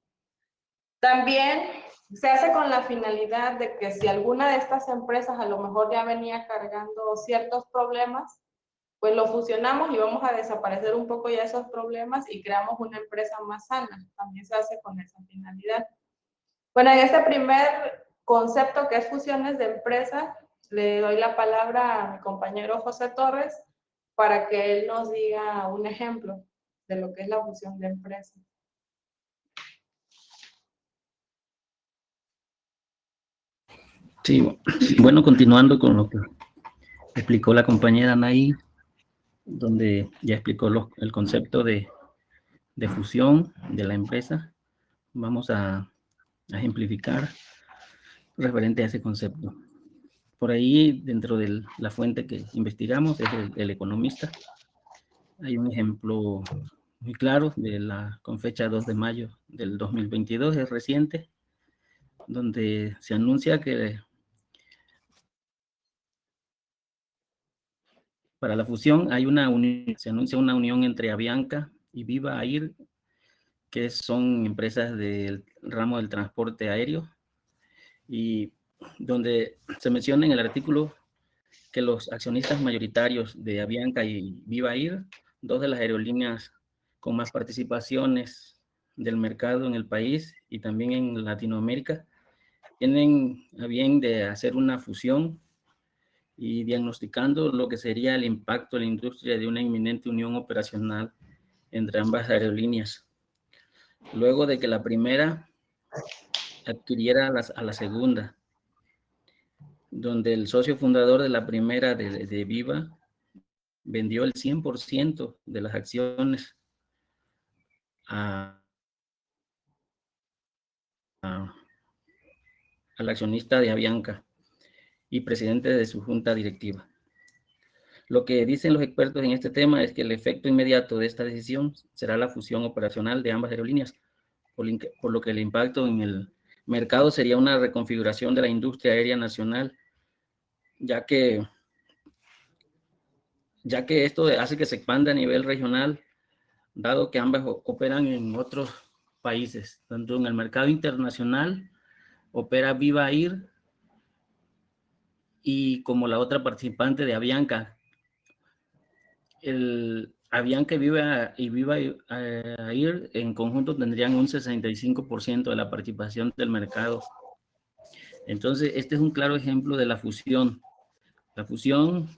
También se hace con la finalidad de que si alguna de estas empresas a lo mejor ya venía cargando ciertos problemas, pues lo fusionamos y vamos a desaparecer un poco ya esos problemas y creamos una empresa más sana. También se hace con esa finalidad. Bueno, en este primer concepto que es fusiones de empresas, le doy la palabra a mi compañero José Torres para que él nos diga un ejemplo de lo que es la fusión de empresas. Sí, bueno, continuando con lo que explicó la compañera Anaí, donde ya explicó el concepto de fusión de la empresa, vamos a ejemplificar referente a ese concepto. Por ahí, dentro de la fuente que investigamos, es el Economista. Hay un ejemplo muy claro con fecha 2 de mayo del 2022, es reciente, donde se anuncia que para la fusión se anuncia una unión entre Avianca y Viva Air, que son empresas del ramo del transporte aéreo, y donde se menciona en el artículo que los accionistas mayoritarios de Avianca y Viva Air, dos de las aerolíneas con más participaciones del mercado en el país y también en Latinoamérica, tienen a bien de hacer una fusión y diagnosticando lo que sería el impacto en la industria de una inminente unión operacional entre ambas aerolíneas. Luego de que la primera adquiriera a la segunda, donde el socio fundador de la primera de Viva vendió el 100% de las acciones al accionista de Avianca y presidente de su junta directiva. Lo que dicen los expertos en este tema es que el efecto inmediato de esta decisión será la fusión operacional de ambas aerolíneas, por lo que el impacto en el mercado sería una reconfiguración de la industria aérea nacional, ya que esto hace que se expanda a nivel regional, dado que ambas operan en otros países. Tanto en el mercado internacional opera Viva Air y como la otra participante de Avianca. Avianca y Viva Air en conjunto tendrían un 65% de la participación del mercado. Entonces, este es un claro ejemplo de la fusión. La fusión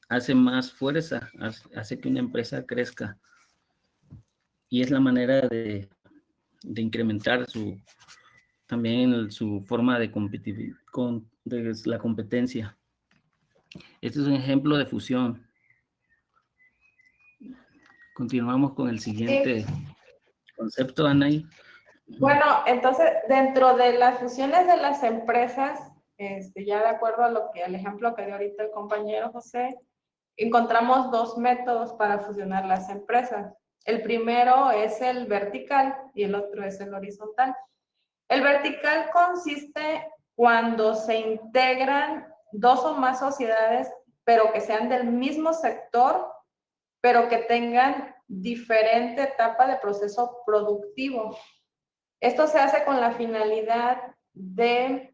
hace más fuerza, hace que una empresa crezca. Y es la manera de incrementar también su forma de la competencia. Este es un ejemplo de fusión. Continuamos con el siguiente concepto, Anaí. Bueno, entonces, dentro de las fusiones de las empresas, ya de acuerdo al ejemplo que dio ahorita el compañero José, encontramos dos métodos para fusionar las empresas. El primero es el vertical y el otro es el horizontal. El vertical consiste cuando se integran dos o más sociedades, pero que sean del mismo sector, pero que tengan diferente etapa de proceso productivo. Esto se hace con la finalidad de,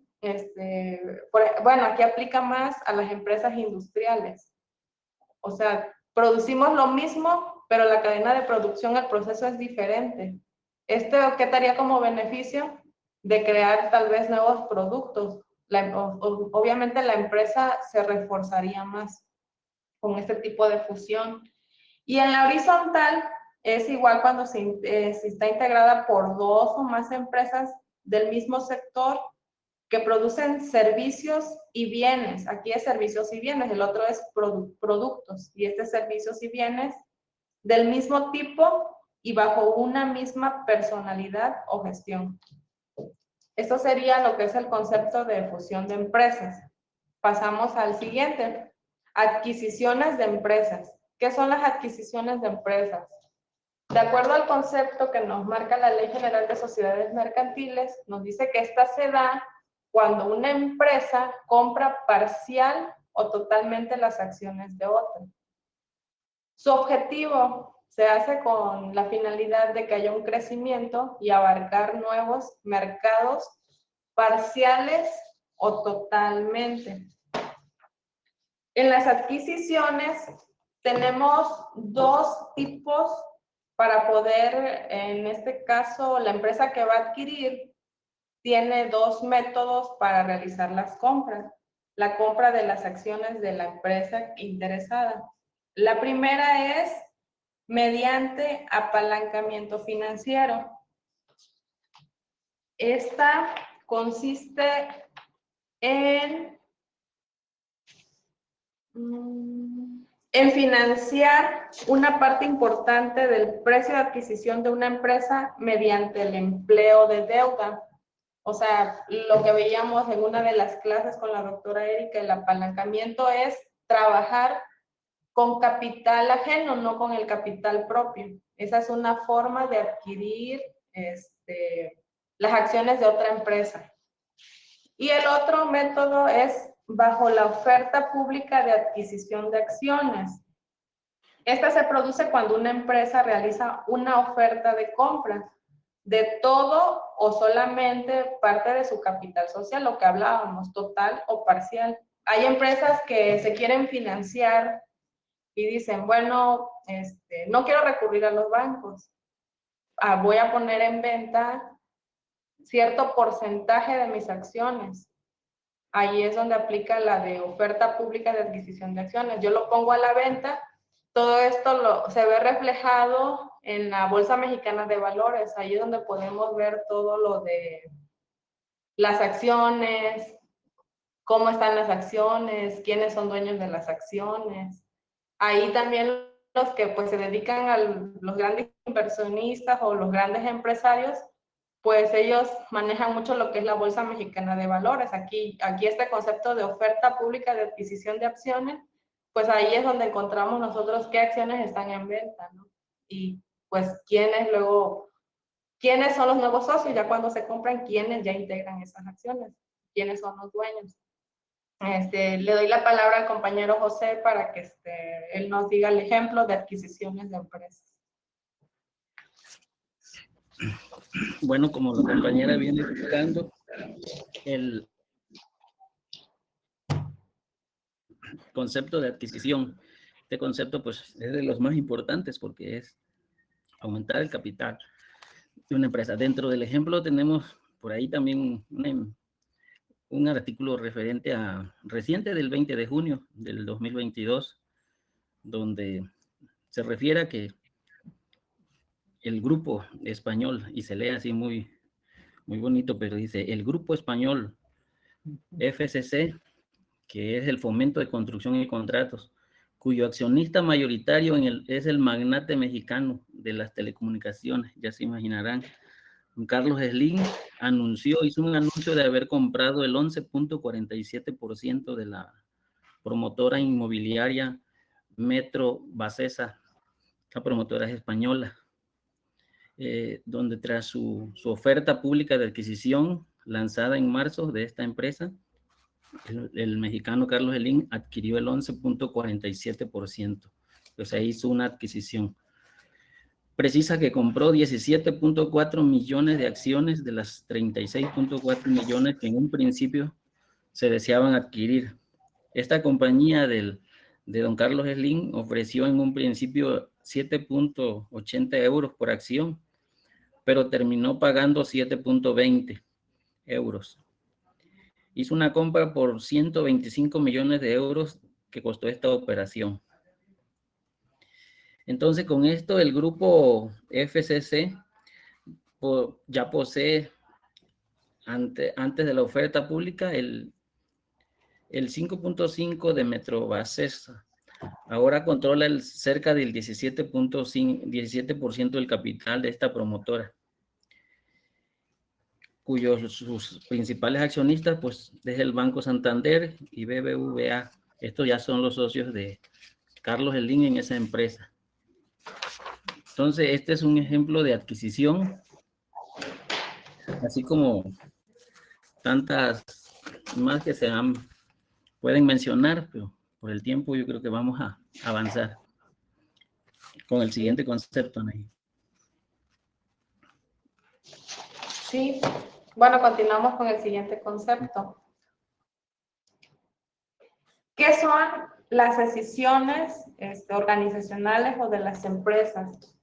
bueno, aquí aplica más a las empresas industriales. O sea, producimos lo mismo, pero la cadena de producción, el proceso es diferente. ¿Esto qué daría como beneficio? De crear tal vez nuevos productos. Obviamente la empresa se reforzaría más con este tipo de fusión. Y en la horizontal es igual cuando se está integrada por dos o más empresas del mismo sector que producen servicios y bienes. Aquí es servicios y bienes, el otro es productos. Y este es servicios y bienes del mismo tipo y bajo una misma personalidad o gestión. Esto sería lo que es el concepto de fusión de empresas. Pasamos al siguiente. Adquisiciones de empresas. ¿Qué son las adquisiciones de empresas? De acuerdo al concepto que nos marca la Ley General de Sociedades Mercantiles, nos dice que esta se da cuando una empresa compra parcial o totalmente las acciones de otra. Su objetivo se hace con la finalidad de que haya un crecimiento y abarcar nuevos mercados parciales o totalmente. En las adquisiciones tenemos dos tipos para poder, en este caso, la empresa que va a adquirir tiene dos métodos para realizar las compras. La compra de las acciones de la empresa interesada. La primera es mediante apalancamiento financiero. Esta consiste en financiar una parte importante del precio de adquisición de una empresa mediante el empleo de deuda. O sea, lo que veíamos en una de las clases con la doctora Erika, el apalancamiento es trabajar con capital ajeno, no con el capital propio. Esa es una forma de adquirir las acciones de otra empresa. Y el otro método es bajo la oferta pública de adquisición de acciones. Esta se produce cuando una empresa realiza una oferta de compra de todo o solamente parte de su capital social, lo que hablábamos, total o parcial. Hay empresas que se quieren financiar y dicen, bueno, no quiero recurrir a los bancos, voy a poner en venta cierto porcentaje de mis acciones. Ahí es donde aplica la de oferta pública de adquisición de acciones. Yo lo pongo a la venta, todo esto se ve reflejado en la Bolsa Mexicana de Valores. Ahí es donde podemos ver todo lo de las acciones, cómo están las acciones, quiénes son dueños de las acciones. Ahí también los que pues se dedican a los grandes inversionistas o los grandes empresarios, pues ellos manejan mucho lo que es la Bolsa Mexicana de Valores. Aquí este concepto de oferta pública de adquisición de acciones, pues ahí es donde encontramos nosotros qué acciones están en venta, ¿no? Y pues quiénes son los nuevos socios, ya cuando se compran, quiénes ya integran esas acciones, quiénes son los dueños. Le doy la palabra al compañero José para que él nos diga el ejemplo de adquisiciones de empresas. Bueno, como la compañera viene explicando, el concepto de adquisición, este concepto pues es de los más importantes porque es aumentar el capital de una empresa. Dentro del ejemplo tenemos por ahí también un artículo referente reciente del 20 de junio del 2022, donde se refiere a que el grupo español, y se lee así muy muy bonito, pero dice, el grupo español FCC, que es el Fomento de Construcción y Contratos, cuyo accionista mayoritario es el magnate mexicano de las telecomunicaciones, ya se imaginarán, Carlos Slim, hizo un anuncio de haber comprado el 11.47% de la promotora inmobiliaria Metro Bacesa. La promotora es española, donde tras su oferta pública de adquisición lanzada en marzo de esta empresa, el mexicano Carlos Slim adquirió el 11.47%. Pues ahí hizo una adquisición. Precisa que compró 17.4 millones de acciones de las 36.4 millones que en un principio se deseaban adquirir. Esta compañía de don Carlos Slim ofreció en un principio 7.80 euros por acción, pero terminó pagando 7.20 euros. Hizo una compra por 125 millones de euros que costó esta operación. Entonces, con esto, el grupo FCC ya posee, antes de la oferta pública, el 5.5 de Metro Bacesa. Ahora controla cerca del 17% del capital de esta promotora, sus principales accionistas, pues, es el Banco Santander y BBVA. Estos ya son los socios de Carlos Slim en esa empresa. Entonces, este es un ejemplo de adquisición, así como tantas más que pueden mencionar, pero por el tiempo yo creo que vamos a avanzar con el siguiente concepto, Anaí. Sí, bueno, continuamos con el siguiente concepto. ¿Qué son las decisiones organizacionales o de las empresas?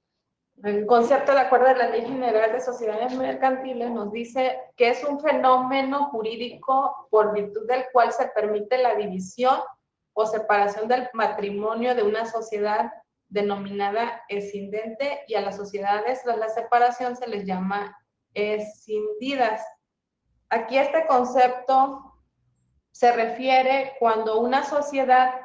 El concepto de acuerdo a la Ley General de Sociedades Mercantiles nos dice que es un fenómeno jurídico por virtud del cual se permite la división o separación del patrimonio de una sociedad denominada escindente, y a las sociedades tras la separación se les llama escindidas. Aquí este concepto se refiere cuando una sociedad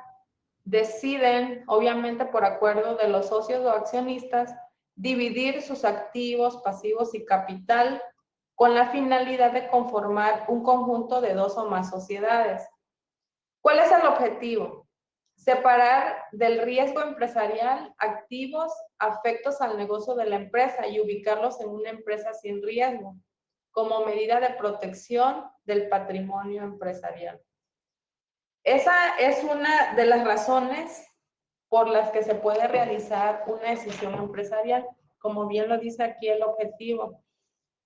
deciden, obviamente por acuerdo de los socios o accionistas, dividir sus activos, pasivos y capital con la finalidad de conformar un conjunto de dos o más sociedades. ¿Cuál es el objetivo? Separar del riesgo empresarial activos afectos al negocio de la empresa y ubicarlos en una empresa sin riesgo, como medida de protección del patrimonio empresarial. Esa es una de las razones por las que se puede realizar una decisión empresarial, como bien lo dice aquí el objetivo.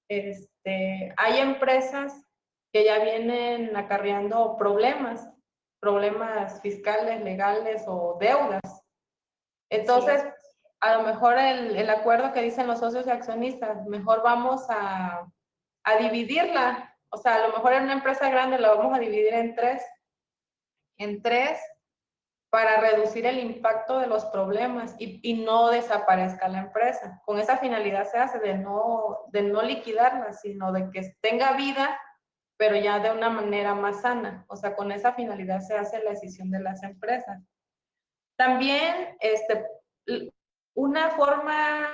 Hay empresas que ya vienen acarreando problemas fiscales, legales o deudas. Entonces, sí, a lo mejor el acuerdo que dicen los socios y accionistas, mejor vamos a dividirla. O sea, a lo mejor en una empresa grande la vamos a dividir en tres para reducir el impacto de los problemas y no desaparezca la empresa. Con esa finalidad se hace de no liquidarla, sino de que tenga vida, pero ya de una manera más sana. O sea, con esa finalidad se hace la decisión de las empresas. También, una forma,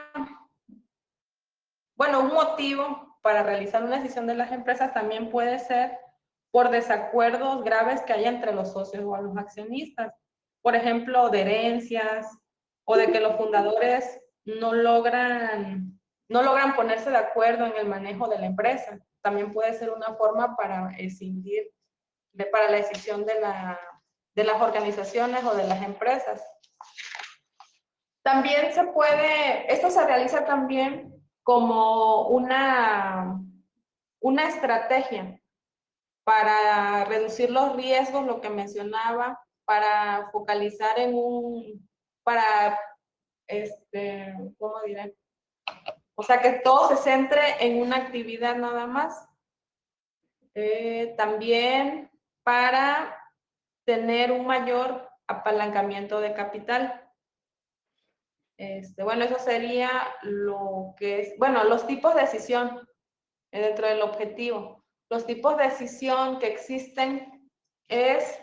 bueno, un motivo para realizar una decisión de las empresas también puede ser por desacuerdos graves que haya entre los socios o los accionistas. Por ejemplo, de herencias o de que los fundadores no logran ponerse de acuerdo en el manejo de la empresa. También puede ser una forma para escindir, para la decisión de las organizaciones o de las empresas. También esto se realiza también como una estrategia para reducir los riesgos, lo que mencionaba, para focalizar en ¿cómo diré? O sea, que todo se centre en una actividad nada más. También para tener un mayor apalancamiento de capital. Bueno, eso sería lo que es, bueno, los tipos de decisión dentro del objetivo. Los tipos de decisión que existen es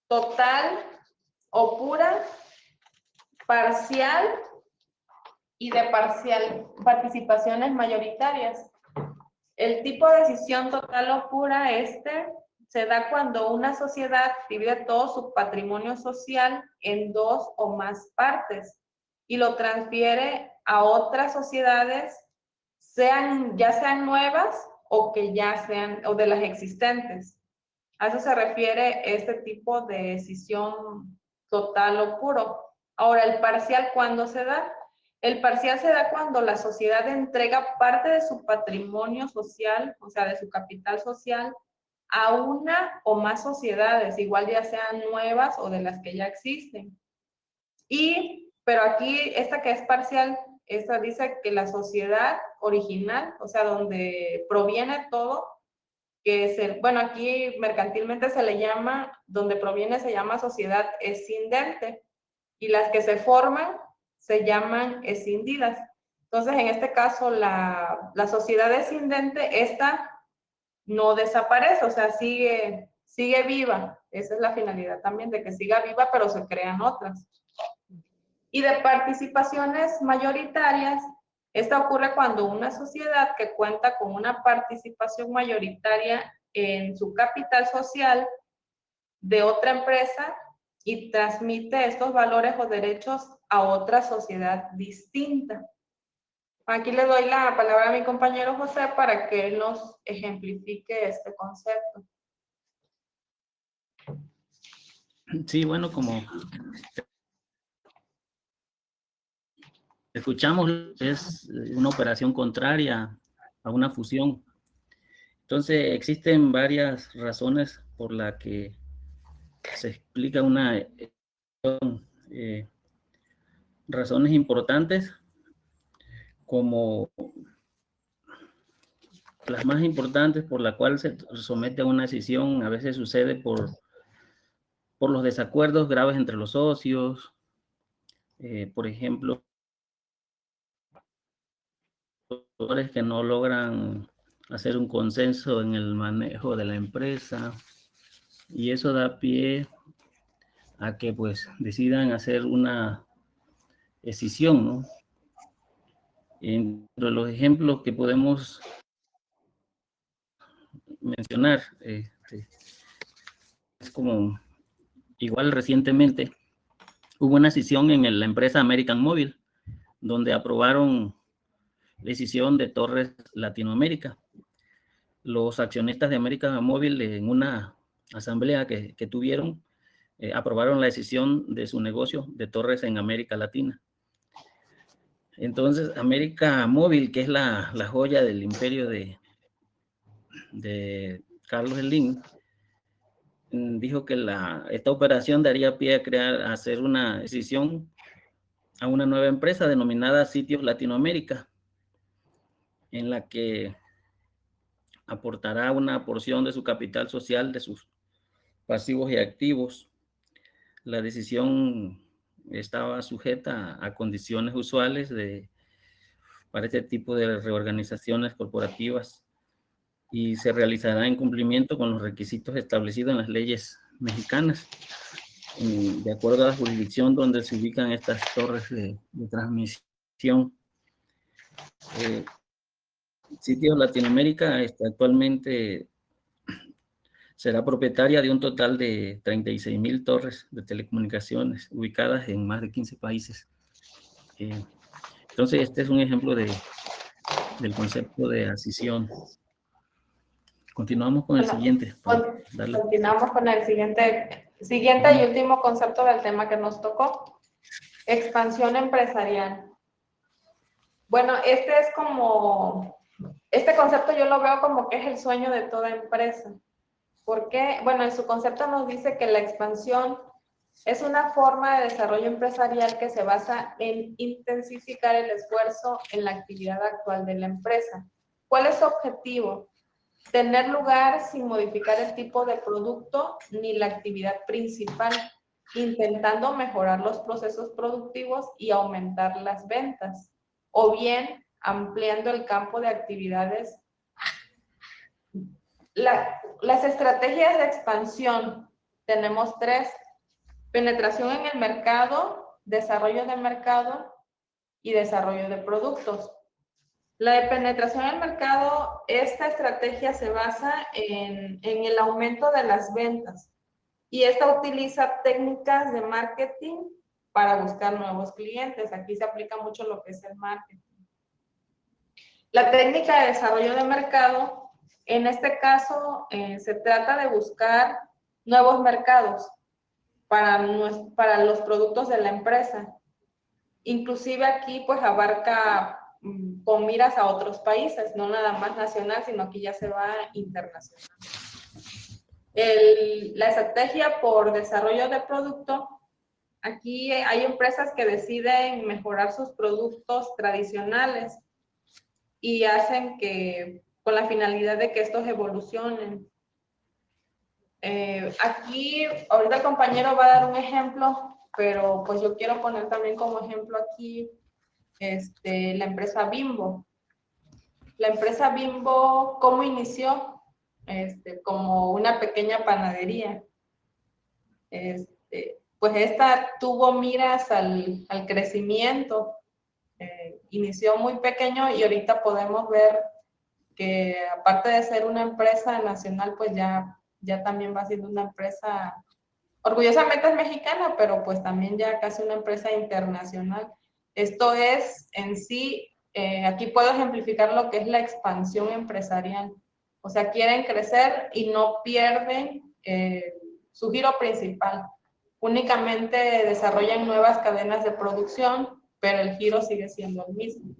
total o pura, parcial y de participaciones mayoritarias. El tipo de decisión total o pura se da cuando una sociedad divide todo su patrimonio social en dos o más partes y lo transfiere a otras sociedades, ya sean nuevas o que ya sean, o de las existentes. A eso se refiere este tipo de decisión total o puro. Ahora, el parcial, ¿cuándo se da? El parcial se da cuando la sociedad entrega parte de su patrimonio social, o sea, de su capital social, a una o más sociedades, igual ya sean nuevas o de las que ya existen. Pero aquí, esta que es parcial, esta dice que la sociedad original, o sea, donde proviene todo, que es bueno, aquí mercantilmente se le llama, donde proviene se llama sociedad escindente, y las que se forman se llaman escindidas. Entonces, en este caso, la sociedad escindente, esta no desaparece, o sea, sigue viva. Esa es la finalidad también, de que siga viva, pero se crean otras. Y de participaciones mayoritarias, esta ocurre cuando una sociedad que cuenta con una participación mayoritaria en su capital social de otra empresa y transmite estos valores o derechos a otra sociedad distinta. Aquí le doy la palabra a mi compañero José para que él nos ejemplifique este concepto. Sí, bueno, como escuchamos, es una operación contraria a una fusión. Entonces, existen varias razones por las que se explica una razones importantes, como las más importantes por la cual se somete a una decisión. A veces sucede por los desacuerdos graves entre los socios, por ejemplo, que no logran hacer un consenso en el manejo de la empresa, y eso da pie a que pues decidan hacer una escisión, ¿no? Entre los ejemplos que podemos mencionar, es como igual recientemente hubo una escisión en la empresa American Móvil, donde aprobaron la escisión de Torres Latinoamérica. Los accionistas de American Móvil, en una asamblea que tuvieron, aprobaron la decisión de su negocio de torres en América Latina. Entonces, América Móvil, que es la joya del imperio de Carlos Slim, dijo que esta operación daría pie a hacer una decisión a una nueva empresa denominada Sitios Latinoamérica, en la que aportará una porción de su capital social, de sus pasivos y activos. La decisión estaba sujeta a condiciones usuales para este tipo de reorganizaciones corporativas y se realizará en cumplimiento con los requisitos establecidos en las leyes mexicanas, de acuerdo a la jurisdicción donde se ubican estas torres de transmisión. Sitios Latinoamérica actualmente será propietaria de un total de 36,000 torres de telecomunicaciones ubicadas en más de 15 países. Entonces, este es un ejemplo del concepto de escisión. Continuamos con el siguiente. Continuamos con el siguiente y último concepto del tema que nos tocó. Expansión empresarial. Bueno, este concepto yo lo veo como que es el sueño de toda empresa. ¿Por qué? Bueno, en su concepto nos dice que la expansión es una forma de desarrollo empresarial que se basa en intensificar el esfuerzo en la actividad actual de la empresa. ¿Cuál es su objetivo? Tener lugar sin modificar el tipo de producto ni la actividad principal, intentando mejorar los procesos productivos y aumentar las ventas, o bien ampliando el campo de actividades Las estrategias de expansión, tenemos 3. Penetración en el mercado, desarrollo de mercado y desarrollo de productos. La de penetración en el mercado, esta estrategia se basa en el aumento de las ventas y esta utiliza técnicas de marketing para buscar nuevos clientes. Aquí se aplica mucho lo que es el marketing. La técnica de desarrollo de mercado, en este caso, se trata de buscar nuevos mercados para los productos de la empresa. Inclusive aquí pues abarca con miras a otros países, no nada más nacional, sino que ya se va internacional. La estrategia por desarrollo de producto, aquí hay empresas que deciden mejorar sus productos tradicionales y hacen que, con la finalidad de que estos evolucionen. Aquí, ahorita el compañero va a dar un ejemplo, pero pues yo quiero poner también como ejemplo aquí la empresa Bimbo. La empresa Bimbo, ¿cómo inició? Como una pequeña panadería. Pues esta tuvo miras al crecimiento. Inició muy pequeño y ahorita podemos ver que aparte de ser una empresa nacional, pues ya también va siendo una empresa, orgullosamente es mexicana, pero pues también ya casi una empresa internacional. Esto es en sí, aquí puedo ejemplificar lo que es la expansión empresarial. O sea, quieren crecer y no pierden su giro principal. Únicamente desarrollan nuevas cadenas de producción, pero el giro sigue siendo el mismo.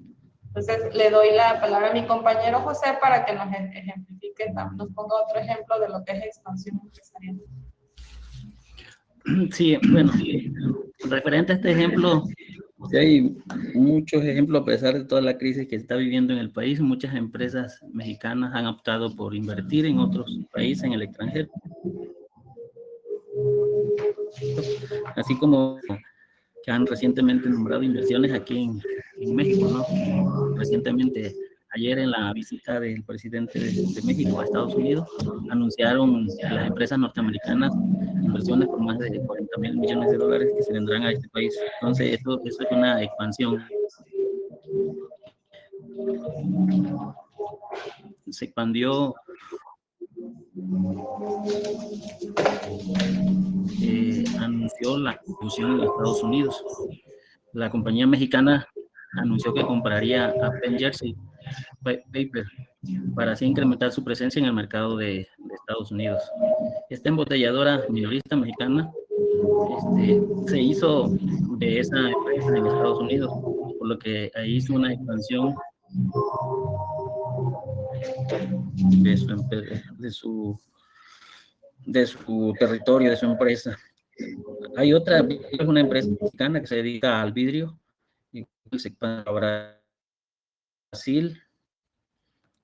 Entonces, le doy la palabra a mi compañero José para que nos ejemplifique, nos ponga otro ejemplo de lo que es expansión empresarial. Sí, bueno, referente a este ejemplo, sí hay muchos ejemplos a pesar de toda la crisis que está viviendo en el país. Muchas empresas mexicanas han optado por invertir en otros países, en el extranjero. Así como que han recientemente nombrado inversiones aquí en México, ¿no? Recientemente, ayer en la visita del presidente de México a Estados Unidos, anunciaron las empresas norteamericanas inversiones por más de 40,000 millones de dólares que se vendrán a este país. Entonces, eso es una expansión. Se expandió anunció la fusión en Estados Unidos. La compañía mexicana anunció que compraría a Penn Jersey Paper para así incrementar su presencia en el mercado de Estados Unidos. Esta embotelladora minorista mexicana se hizo de esa empresa en Estados Unidos, por lo que ahí hizo una expansión de su territorio, de su empresa. Hay otra, es una empresa mexicana que se dedica al vidrio y se expande a Brasil.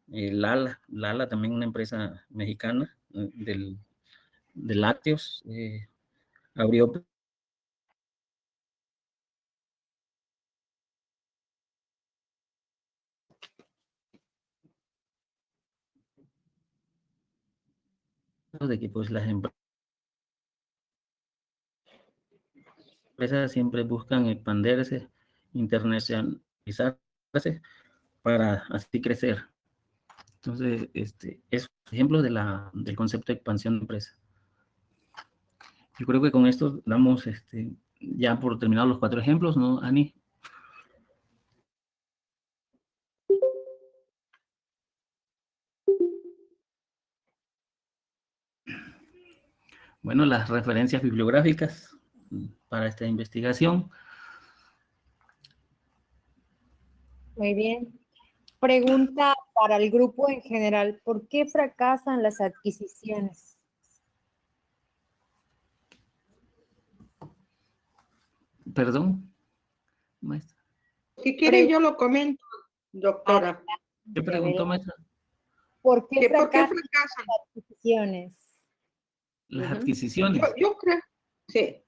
Lala también una empresa mexicana de lácteos, abrió de que pues las empresas siempre buscan expandirse, internacionalizarse para así crecer. Entonces, es ejemplo del concepto de expansión de empresa. Yo creo que con esto damos ya por terminados los 4 ejemplos, ¿no, Ani? Bueno, las referencias bibliográficas para esta investigación. Muy bien. Pregunta para el grupo en general, ¿por qué fracasan las adquisiciones? Perdón, maestra. Si quiere yo lo comento, doctora. ¿Qué preguntó, maestra? ¿Por qué fracasan las adquisiciones? Las adquisiciones. Yo creo, sí.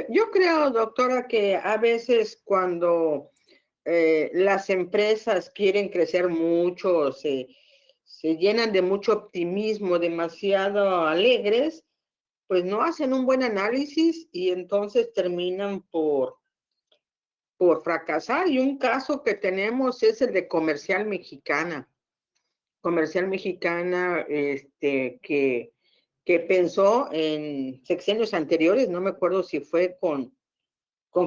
Yo creo, doctora, que a veces cuando las empresas quieren crecer mucho, se se llenan de mucho optimismo, demasiado alegres, pues no hacen un buen análisis y entonces terminan por fracasar. Y un caso que tenemos es el de Comercial Mexicana. Comercial Mexicana, que pensó en sexenios anteriores, no me acuerdo si fue con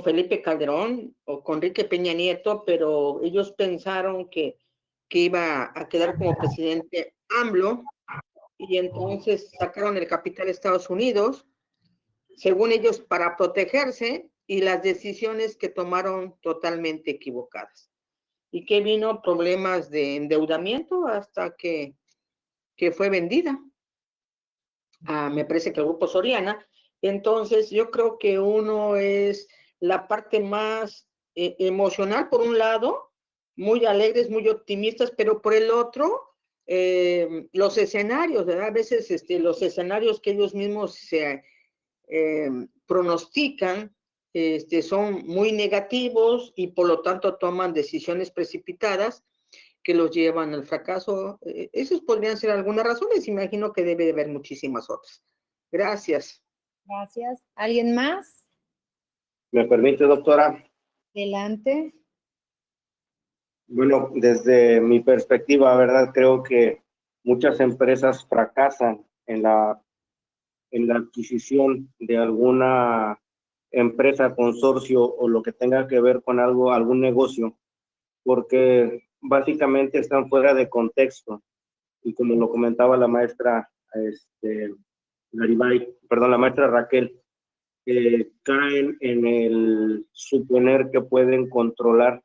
Felipe Calderón o con Enrique Peña Nieto, pero ellos pensaron que iba a quedar como presidente AMLO, y entonces sacaron el capital de Estados Unidos, según ellos, para protegerse, y las decisiones que tomaron totalmente equivocadas. ¿Y qué vino? Problemas de endeudamiento hasta que fue vendida. Me parece que el Grupo Soriana. Entonces, yo creo que uno es la parte más emocional, por un lado, muy alegres, muy optimistas, pero por el otro, los escenarios, ¿verdad? A veces los escenarios que ellos mismos se pronostican son muy negativos y por lo tanto toman decisiones precipitadas que los llevan al fracaso. Esas podrían ser algunas razones, imagino que debe de haber muchísimas otras. Gracias. Gracias. ¿Alguien más? ¿Me permite, doctora? Adelante. Bueno, desde mi perspectiva, ¿verdad? Creo que muchas empresas fracasan en la adquisición de alguna empresa, consorcio o lo que tenga que ver con algún negocio, porque básicamente están fuera de contexto. Y como lo comentaba la maestra la maestra Raquel, caen en el suponer que pueden controlar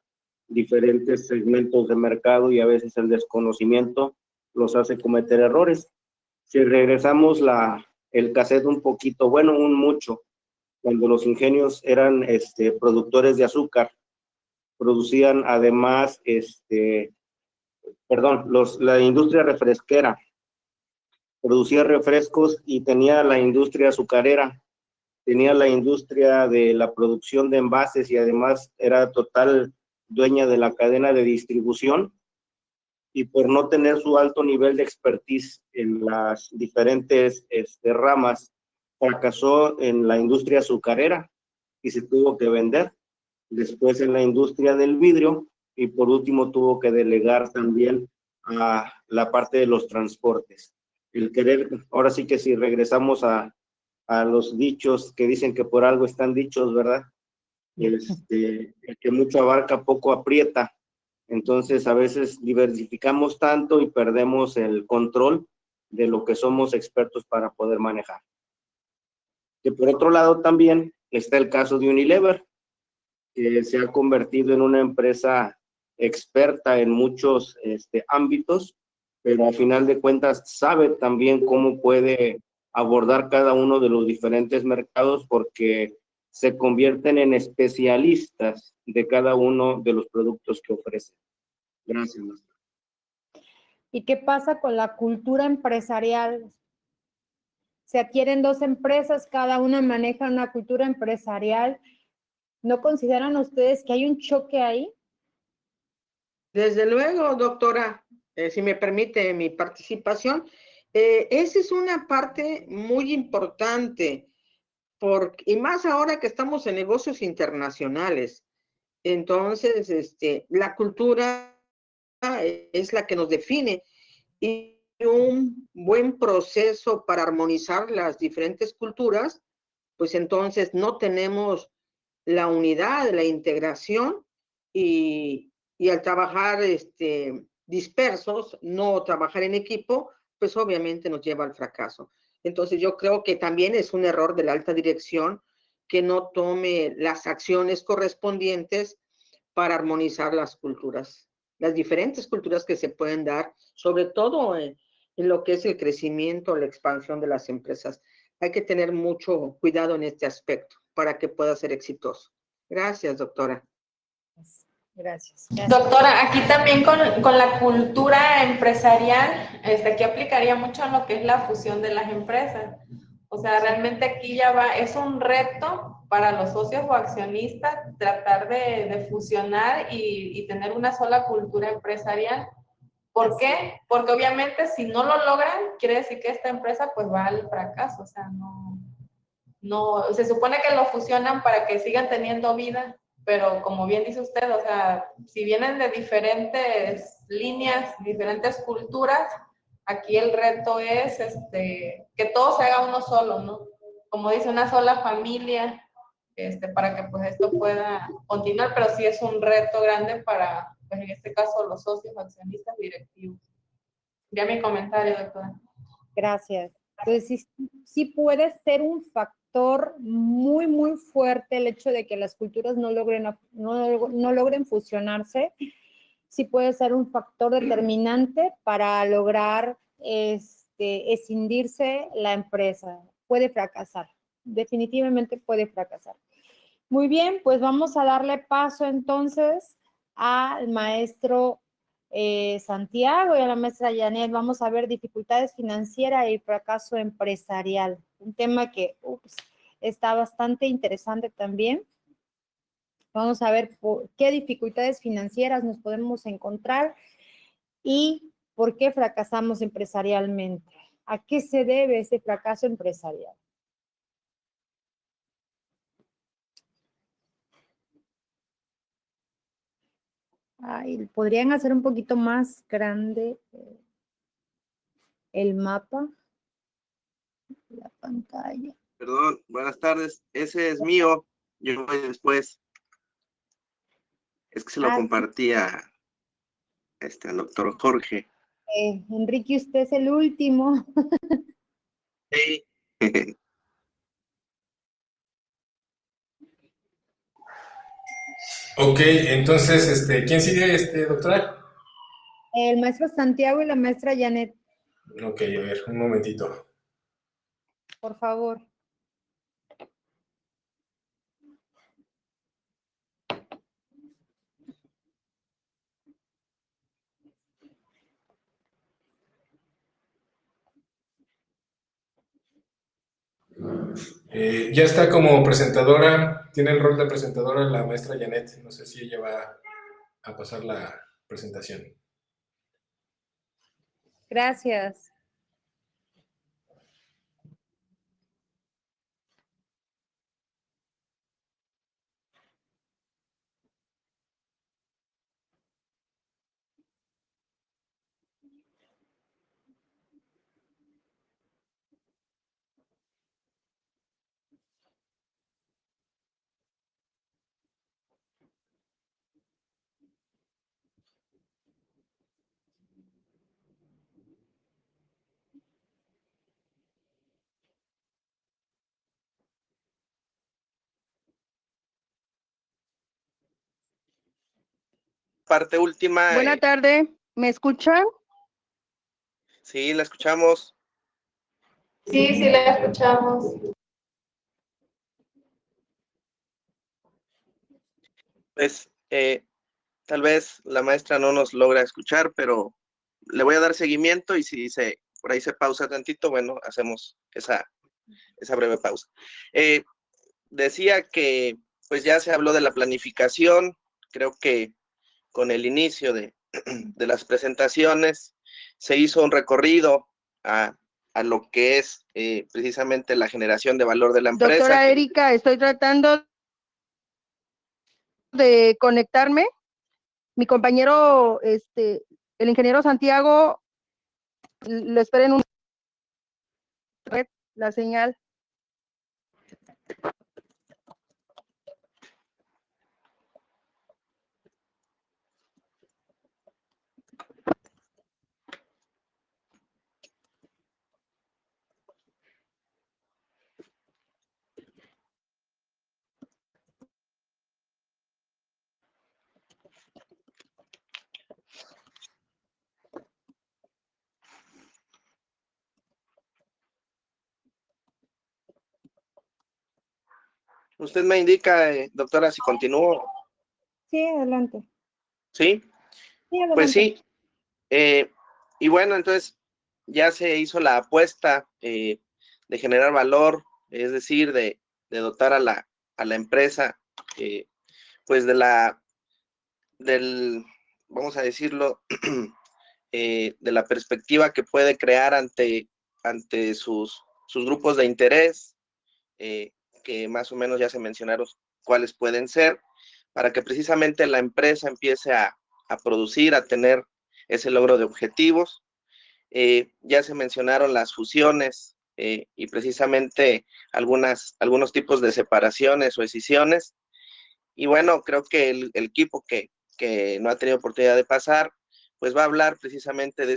diferentes segmentos de mercado y a veces el desconocimiento los hace cometer errores. Si regresamos el cassette un poquito, bueno, un mucho, cuando los ingenios eran productores de azúcar, producían además, la industria refresquera producía refrescos y tenía la industria azucarera, tenía la industria de la producción de envases y además era total dueña de la cadena de distribución, y por no tener su alto nivel de expertise en las diferentes ramas, fracasó en la industria azucarera y se tuvo que vender. Después en la industria del vidrio y por último tuvo que delegar también a la parte de los transportes. El querer, ahora sí que si regresamos a los dichos que dicen que por algo están dichos, ¿verdad? El que mucho abarca, poco aprieta. Entonces, a veces diversificamos tanto y perdemos el control de lo que somos expertos para poder manejar. Que por otro lado también está el caso de Unilever, que se ha convertido en una empresa experta en muchos ámbitos, pero al final de cuentas sabe también cómo puede abordar cada uno de los diferentes mercados porque se convierten en especialistas de cada uno de los productos que ofrecen. Gracias, maestra. ¿Y qué pasa con la cultura empresarial? Se adquieren dos empresas, cada una maneja una cultura empresarial. ¿No consideran ustedes que hay un choque ahí? Desde luego, doctora, si me permite mi participación, esa es una parte muy importante, y más ahora que estamos en negocios internacionales. Entonces, la cultura es la que nos define, y un buen proceso para armonizar las diferentes culturas, pues entonces no tenemos la unidad, la integración, y al trabajar dispersos, no trabajar en equipo, pues obviamente nos lleva al fracaso. Entonces yo creo que también es un error de la alta dirección que no tome las acciones correspondientes para armonizar las culturas, las diferentes culturas que se pueden dar, sobre todo en lo que es el crecimiento, la expansión de las empresas. Hay que tener mucho cuidado en este aspecto para que pueda ser exitoso. Gracias, doctora. Gracias. Doctora, aquí también con la cultura empresarial, aquí aplicaría mucho en lo que es la fusión de las empresas. O sea, realmente aquí ya es un reto para los socios o accionistas tratar de fusionar y tener una sola cultura empresarial, ¿Por qué? Porque obviamente si no lo logran, quiere decir que esta empresa pues va al fracaso, o sea, no, se supone que lo fusionan para que sigan teniendo vida, pero como bien dice usted, o sea, si vienen de diferentes líneas, diferentes culturas, aquí el reto es que todo se haga uno solo, ¿no? Como dice, una sola familia, para que pues esto pueda continuar, pero sí es un reto grande para, pues en este caso, los socios, accionistas, directivos. Ya mi comentario, doctora. Gracias. Entonces, sí puede ser un factor muy, muy fuerte el hecho de que las culturas no logren fusionarse. Sí puede ser un factor determinante para lograr escindirse la empresa. Puede fracasar, definitivamente puede fracasar. Muy bien, pues vamos a darle paso entonces al maestro Santiago y a la maestra Janet. Vamos a ver dificultades financieras y fracaso empresarial. Un tema que está bastante interesante también. Vamos a ver qué dificultades financieras nos podemos encontrar y por qué fracasamos empresarialmente. ¿A qué se debe ese fracaso empresarial? Ay, ¿podrían hacer un poquito más grande el mapa? La pantalla. Perdón, buenas tardes. Ese es mío. Yo voy después. Es que se lo compartí al doctor Jorge. Enrique, usted es el último. Sí. Ok, entonces, ¿quién sigue, doctora? El maestro Santiago y la maestra Janet. Ok, a ver, un momentito. Por favor. Ya está como presentadora, tiene el rol de presentadora la maestra Janet. No sé si ella va a pasar la presentación. Gracias. Parte última. Buenas tardes, ¿me escuchan? Sí, la escuchamos. Sí, sí la escuchamos. Pues tal vez la maestra no nos logra escuchar, pero le voy a dar seguimiento y si por ahí se pausa tantito, bueno, hacemos esa breve pausa. Decía que pues ya se habló de la planificación. Creo que con el inicio de las presentaciones se hizo un recorrido a lo que es precisamente la generación de valor de la empresa. Doctora Erika, estoy tratando de conectarme. Mi compañero, el ingeniero Santiago, lo espera en la señal. Usted me indica, doctora, si continúo. Sí, adelante. ¿Sí? Sí, adelante. Pues sí. Y bueno, entonces ya se hizo la apuesta de generar valor, es decir, de dotar a la empresa, pues vamos a decirlo, de la perspectiva que puede crear ante sus grupos de interés, que más o menos ya se mencionaron cuáles pueden ser, para que precisamente la empresa empiece a producir, a tener ese logro de objetivos. Ya se mencionaron las fusiones y precisamente algunos tipos de separaciones o escisiones. Y bueno, creo que el equipo que no ha tenido oportunidad de pasar, pues va a hablar precisamente de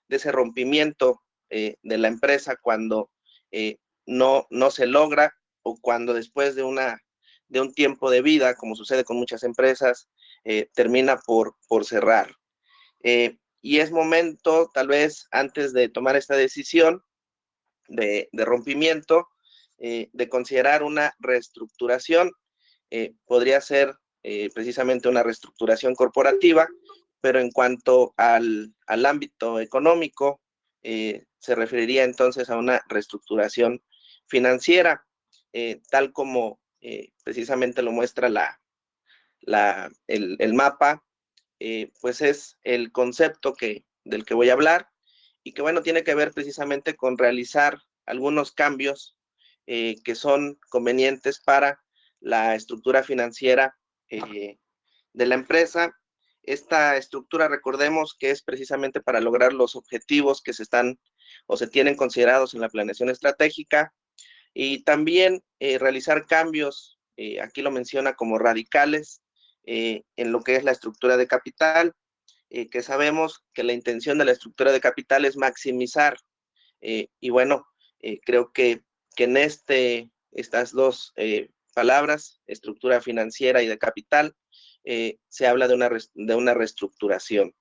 ese rompimiento de la empresa cuando no se logra, o cuando después de un tiempo de vida, como sucede con muchas empresas, termina por cerrar. Y es momento, tal vez, antes de tomar esta decisión de rompimiento, de considerar una reestructuración. Podría ser precisamente una reestructuración corporativa, pero en cuanto al ámbito económico, se referiría entonces a una reestructuración financiera, tal como precisamente lo muestra el mapa. Pues es el concepto del que voy a hablar, y que bueno, tiene que ver precisamente con realizar algunos cambios que son convenientes para la estructura financiera de la empresa. Esta estructura, recordemos que es precisamente para lograr los objetivos que se están o se tienen considerados en la planeación estratégica, y también realizar cambios, aquí lo menciona como radicales, en lo que es la estructura de capital, que sabemos que la intención de la estructura de capital es maximizar, y bueno, creo que en estas dos palabras, estructura financiera y de capital, se habla de una reestructuración.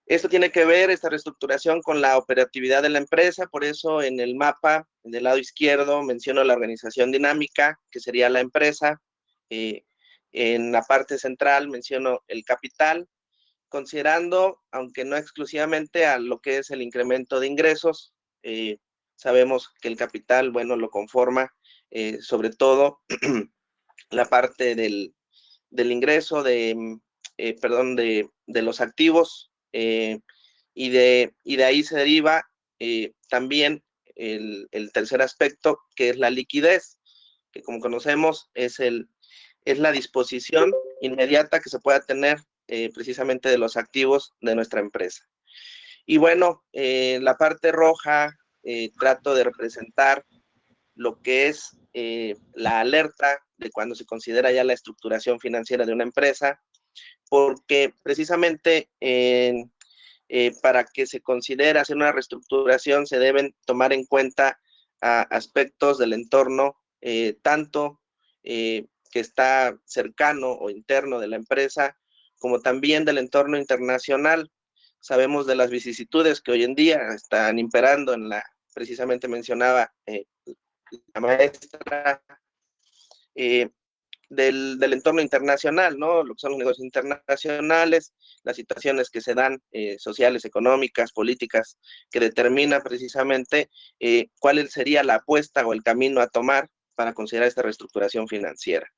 Esto tiene que ver, esta reestructuración, con la operatividad de la empresa. Por eso en el mapa, del lado izquierdo, menciono la organización dinámica, que sería la empresa. En la parte central menciono el capital, considerando, aunque no exclusivamente, a lo que es el incremento de ingresos. Sabemos que el capital, bueno, lo conforma sobre todo la parte del ingreso de los activos, y de ahí se deriva también el tercer aspecto, que es la liquidez, que como conocemos es la disposición inmediata que se pueda tener precisamente de los activos de nuestra empresa. Y bueno, la parte roja trato de representar lo que es la alerta de cuando se considera ya la estructuración financiera de una empresa, porque precisamente para que se considere hacer una reestructuración se deben tomar en cuenta aspectos del entorno, tanto que está cercano o interno de la empresa, como también del entorno internacional. Sabemos de las vicisitudes que hoy en día están imperando precisamente mencionaba la maestra, del entorno internacional, ¿no? Lo que son los negocios internacionales, las situaciones que se dan sociales, económicas, políticas, que determinan precisamente cuál sería la apuesta o el camino a tomar para considerar esta reestructuración financiera.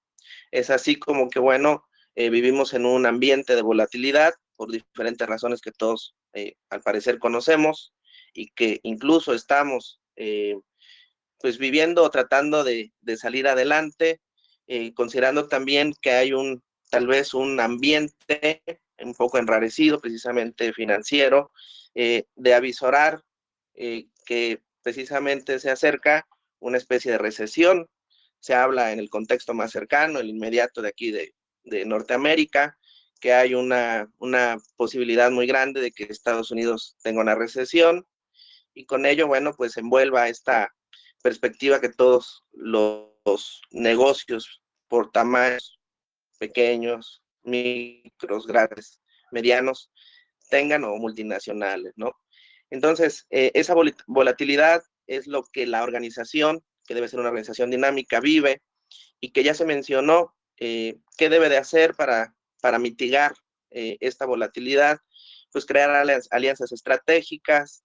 Es así como que, bueno, vivimos en un ambiente de volatilidad por diferentes razones que todos al parecer conocemos, y que incluso estamos pues viviendo o tratando de salir adelante, considerando también que hay tal vez un ambiente un poco enrarecido, precisamente financiero, de avisorar que precisamente se acerca una especie de recesión. Se habla en el contexto más cercano, el inmediato de aquí de Norteamérica, que hay una posibilidad muy grande de que Estados Unidos tenga una recesión, y con ello, bueno, pues envuelva esta perspectiva que todos los negocios por tamaños pequeños, micros, grandes, medianos, tengan, o multinacionales, ¿no? Entonces, esa volatilidad es lo que la organización, que debe ser una organización dinámica, vive, y que ya se mencionó qué debe de hacer para mitigar esta volatilidad. Pues crear alianzas estratégicas,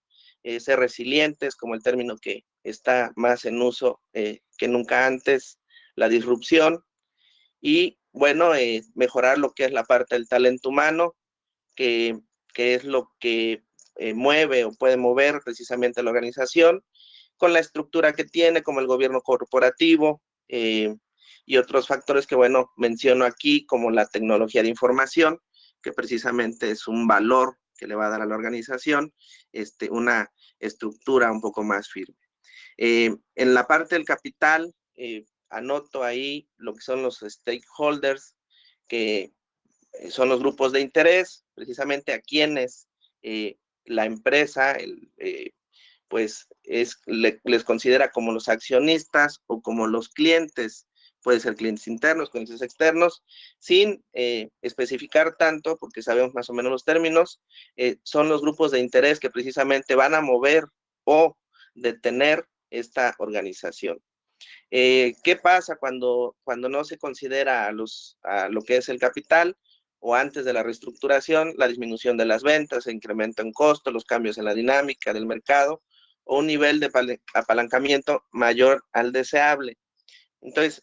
ser resilientes, como el término que está más en uso que nunca antes, la disrupción, y bueno, mejorar lo que es la parte del talento humano, que es lo que mueve o puede mover precisamente la organización, con la estructura que tiene, como el gobierno corporativo, y otros factores que, bueno, menciono aquí, como la tecnología de información, que precisamente es un valor que le va a dar a la organización una estructura un poco más firme. En la parte del capital, anoto ahí lo que son los stakeholders, que son los grupos de interés, precisamente a quienes la empresa, pues les considera como los accionistas o como los clientes. Puede ser clientes internos, clientes externos, sin especificar tanto, porque sabemos más o menos los términos. Son los grupos de interés que precisamente van a mover o detener esta organización. ¿Qué pasa cuando no se considera a lo que es el capital, o antes de la reestructuración? La disminución de las ventas, el incremento en costo, los cambios en la dinámica del mercado, o un nivel de apalancamiento mayor al deseable. Entonces,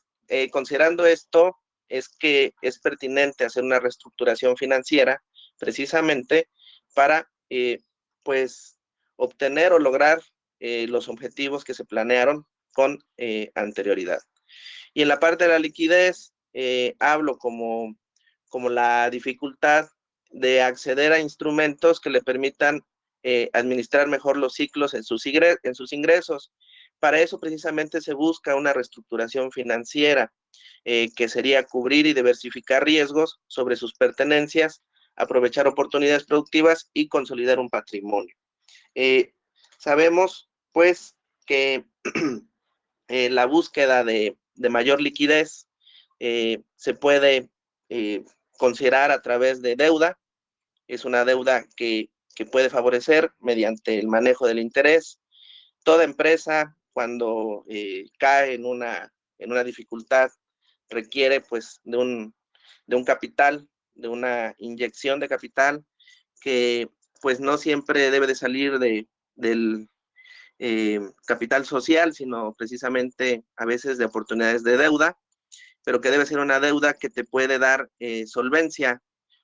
considerando esto, es que es pertinente hacer una reestructuración financiera precisamente para, pues, obtener o lograr los objetivos que se planearon con anterioridad. Y en la parte de la liquidez, hablo como la dificultad de acceder a instrumentos que le permitan administrar mejor los ciclos en sus ingresos. Para eso precisamente se busca una reestructuración financiera, que sería cubrir y diversificar riesgos sobre sus pertenencias, aprovechar oportunidades productivas y consolidar un patrimonio. Sabemos, pues, que la búsqueda de mayor liquidez se puede considerar a través de deuda. Es una deuda que puede favorecer mediante el manejo del interés. Toda empresa, cuando cae en una dificultad, requiere, pues, de un capital, de una inyección de capital, que pues no siempre debe de salir del capital social, sino precisamente a veces de oportunidades de deuda, pero que debe ser una deuda que te puede dar solvencia,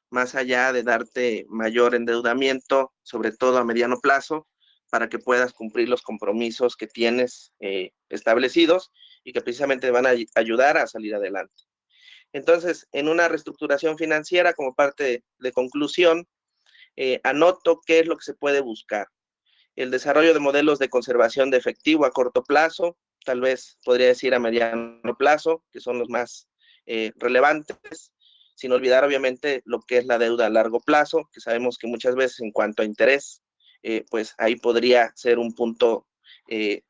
más allá de darte mayor endeudamiento, sobre todo a mediano plazo, para que puedas cumplir los compromisos que tienes establecidos y que precisamente van a ayudar a salir adelante. Entonces, en una reestructuración financiera, como parte de conclusión, anoto qué es lo que se puede buscar. El desarrollo de modelos de conservación de efectivo a corto plazo, tal vez podría decir a mediano plazo, que son los más relevantes, sin olvidar obviamente lo que es la deuda a largo plazo, que sabemos que muchas veces en cuanto a interés, pues ahí podría ser un punto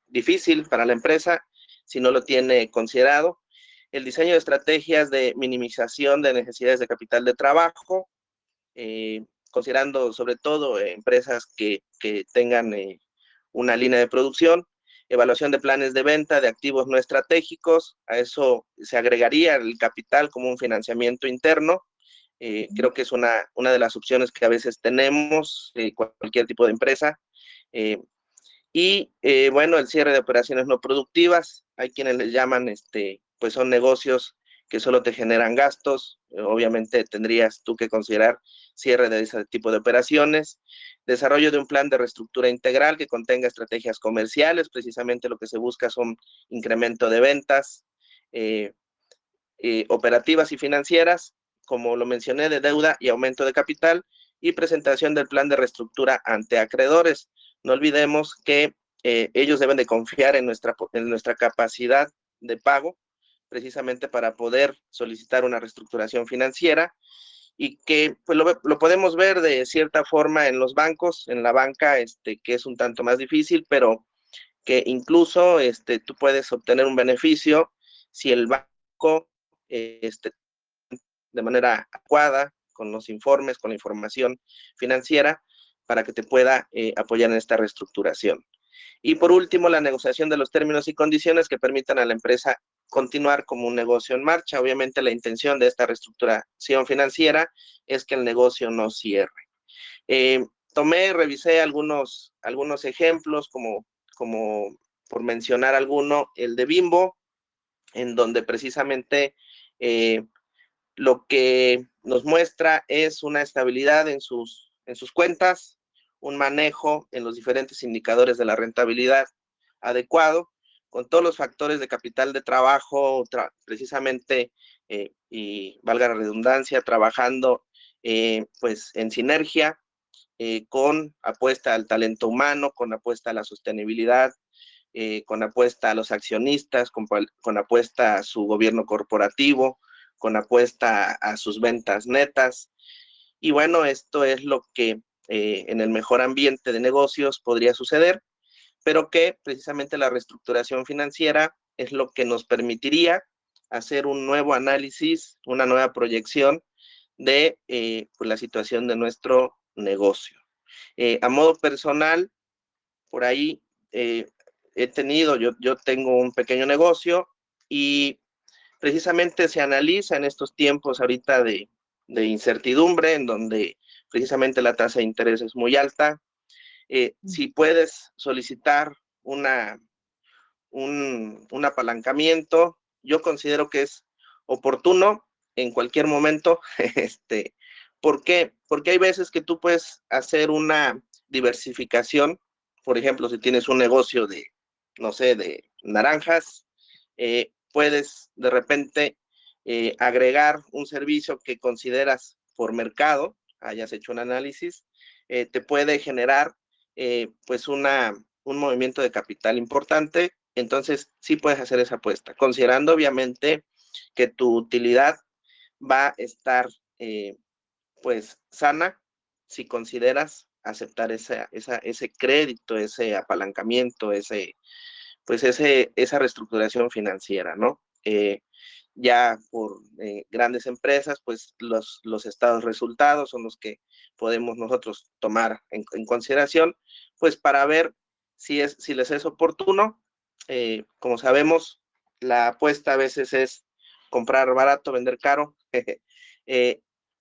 difícil para la empresa si no lo tiene considerado. El diseño de estrategias de minimización de necesidades de capital de trabajo, considerando sobre todo empresas que tengan una línea de producción. Evaluación de planes de venta de activos no estratégicos, a eso se agregaría el capital como un financiamiento interno. Creo que es una de las opciones que a veces tenemos, cualquier tipo de empresa. Bueno, el cierre de operaciones no productivas, hay quienes les llaman, pues son negocios que solo te generan gastos. Obviamente tendrías tú que considerar cierre de ese tipo de operaciones. Desarrollo de un plan de reestructura integral que contenga estrategias comerciales, precisamente lo que se busca son incremento de ventas, operativas y financieras, como lo mencioné, de deuda y aumento de capital, y presentación del plan de reestructura ante acreedores. No olvidemos que ellos deben de confiar en nuestra capacidad de pago, precisamente para poder solicitar una reestructuración financiera, y que pues lo podemos ver de cierta forma en los bancos, en la banca, que es un tanto más difícil, pero que incluso tú puedes obtener un beneficio si el banco de manera adecuada, con los informes, con la información financiera, para que te pueda apoyar en esta reestructuración. Y por último, la negociación de los términos y condiciones que permitan a la empresa continuar como un negocio en marcha. Obviamente la intención de esta reestructuración financiera es que el negocio no cierre. Revisé algunos ejemplos, como por mencionar alguno, el de Bimbo, en donde precisamente lo que nos muestra es una estabilidad en sus cuentas, un manejo en los diferentes indicadores de la rentabilidad adecuado, con todos los factores de capital de trabajo, precisamente, y valga la redundancia, trabajando pues en sinergia, con apuesta al talento humano, con apuesta a la sostenibilidad, con apuesta a los accionistas, con apuesta a su gobierno corporativo, con apuesta a sus ventas netas. Y bueno, esto es lo que en el mejor ambiente de negocios podría suceder, pero que precisamente la reestructuración financiera es lo que nos permitiría hacer un nuevo análisis, una nueva proyección de pues la situación de nuestro negocio. A modo personal, por ahí yo tengo un pequeño negocio y precisamente se analiza en estos tiempos ahorita de incertidumbre, en donde precisamente la tasa de interés es muy alta. Si puedes solicitar un apalancamiento, yo considero que es oportuno en cualquier momento. ¿Por qué? Porque hay veces que tú puedes hacer una diversificación. Por ejemplo, si tienes un negocio de, no sé, de naranjas, puedes de repente agregar un servicio que consideras por mercado, hayas hecho un análisis, te puede generar pues un movimiento de capital importante. Entonces sí puedes hacer esa apuesta, considerando obviamente que tu utilidad va a estar pues sana si consideras aceptar ese crédito, ese apalancamiento, esa reestructuración financiera, ¿no? Ya por grandes empresas, pues los estados resultados son los que podemos nosotros tomar en consideración, pues para ver si les es oportuno. Como sabemos, la apuesta a veces es comprar barato, vender caro,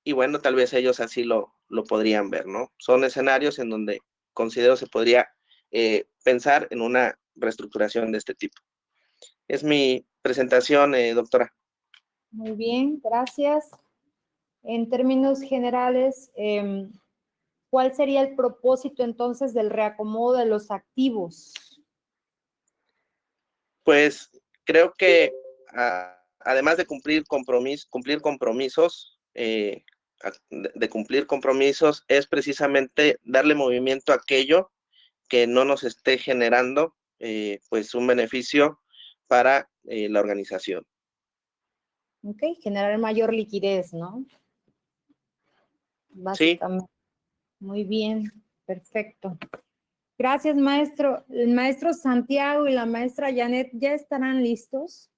y bueno, tal vez ellos así lo podrían ver, ¿no? Son escenarios en donde considero se podría pensar en una reestructuración de este tipo. Es mi presentación, doctora. Muy bien, gracias. En términos generales, ¿cuál sería el propósito entonces del reacomodo de los activos? Pues creo que además de cumplir compromisos, es precisamente darle movimiento a aquello que no nos esté generando pues un beneficio para la organización. Ok, generar mayor liquidez, ¿no? Básicamente. Sí. Muy bien, perfecto. Gracias, maestro. El maestro Santiago y la maestra Janet, ¿ya estarán listos?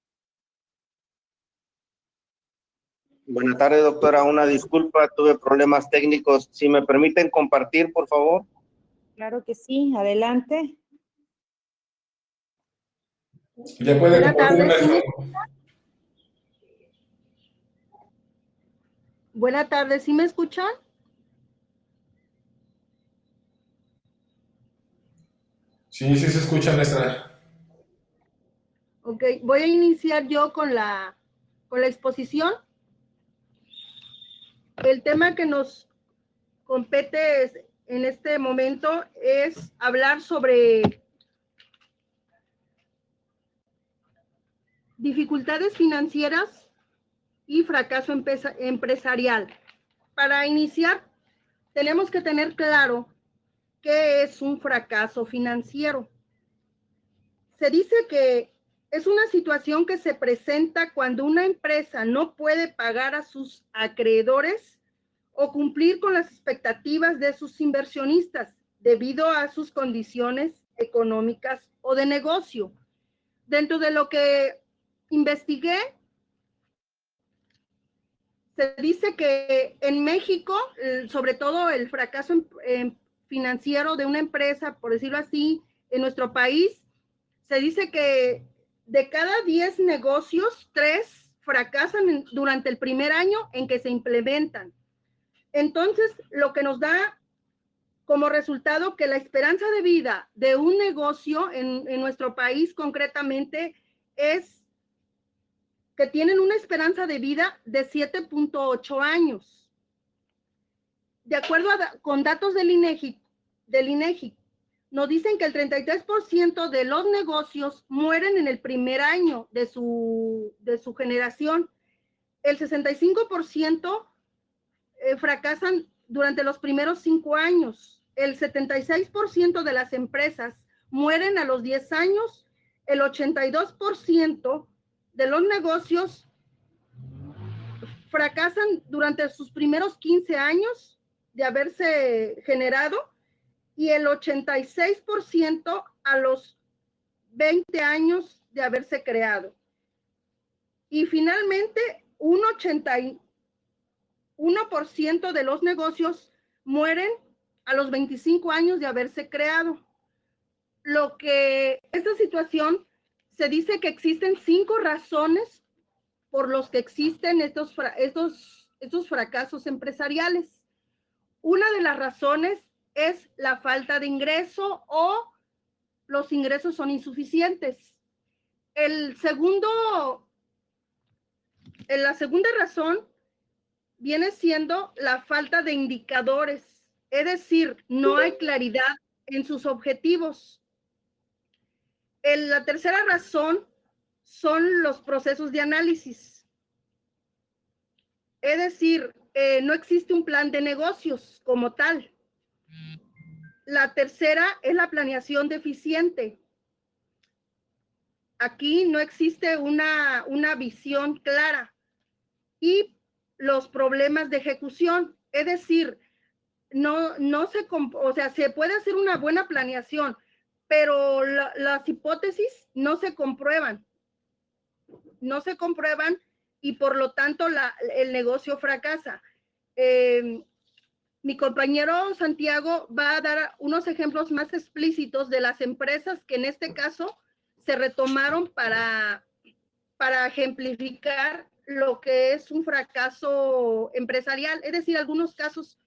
Buenas tardes, doctora. Una disculpa, tuve problemas técnicos. Si me permiten compartir, por favor. Claro que sí, adelante. Ya puede compartir, maestro. Buenas tardes, ¿sí me escuchan? Sí, sí se escucha, maestra. Ok, voy a iniciar yo con la exposición. El tema que nos compete en este momento es hablar sobre dificultades financieras y fracaso empresarial. Para iniciar, tenemos que tener claro qué es un fracaso financiero. Se dice que es una situación que se presenta cuando una empresa no puede pagar a sus acreedores o cumplir con las expectativas de sus inversionistas debido a sus condiciones económicas o de negocio. Dentro de lo que investigué, se dice que en México, sobre todo el fracaso financiero de una empresa, por decirlo así, en nuestro país, se dice que de cada 10 negocios, 3 fracasan durante el primer año en que se implementan. Entonces, lo que nos da como resultado que la esperanza de vida de un negocio en nuestro país concretamente es que tienen una esperanza de vida de 7.8 años. De acuerdo con datos del INEGI, nos dicen que el 33% de los negocios mueren en el primer año de su generación. El 65% fracasan durante los primeros 5 años. El 76% de las empresas mueren a los 10 años. El 82% de los negocios fracasan durante sus primeros 15 años de haberse generado y el 86% a los 20 años de haberse creado. Y finalmente, un 81% de los negocios mueren a los 25 años de haberse creado. Lo que esta situación se dice que existen 5 razones por los que existen estos fracasos empresariales. Una de las razones es la falta de ingreso o los ingresos son insuficientes. La segunda razón viene siendo la falta de indicadores, es decir, no hay claridad en sus objetivos. La tercera razón son los procesos de análisis, es decir, no existe un plan de negocios como tal. La tercera es la planeación deficiente. Aquí no existe una visión clara. Y los problemas de ejecución, es decir, se puede hacer una buena planeación, pero las hipótesis no se comprueban y por lo tanto el negocio fracasa. Mi compañero Santiago va a dar unos ejemplos más explícitos de las empresas que en este caso se retomaron para ejemplificar lo que es un fracaso empresarial, es decir, algunos casos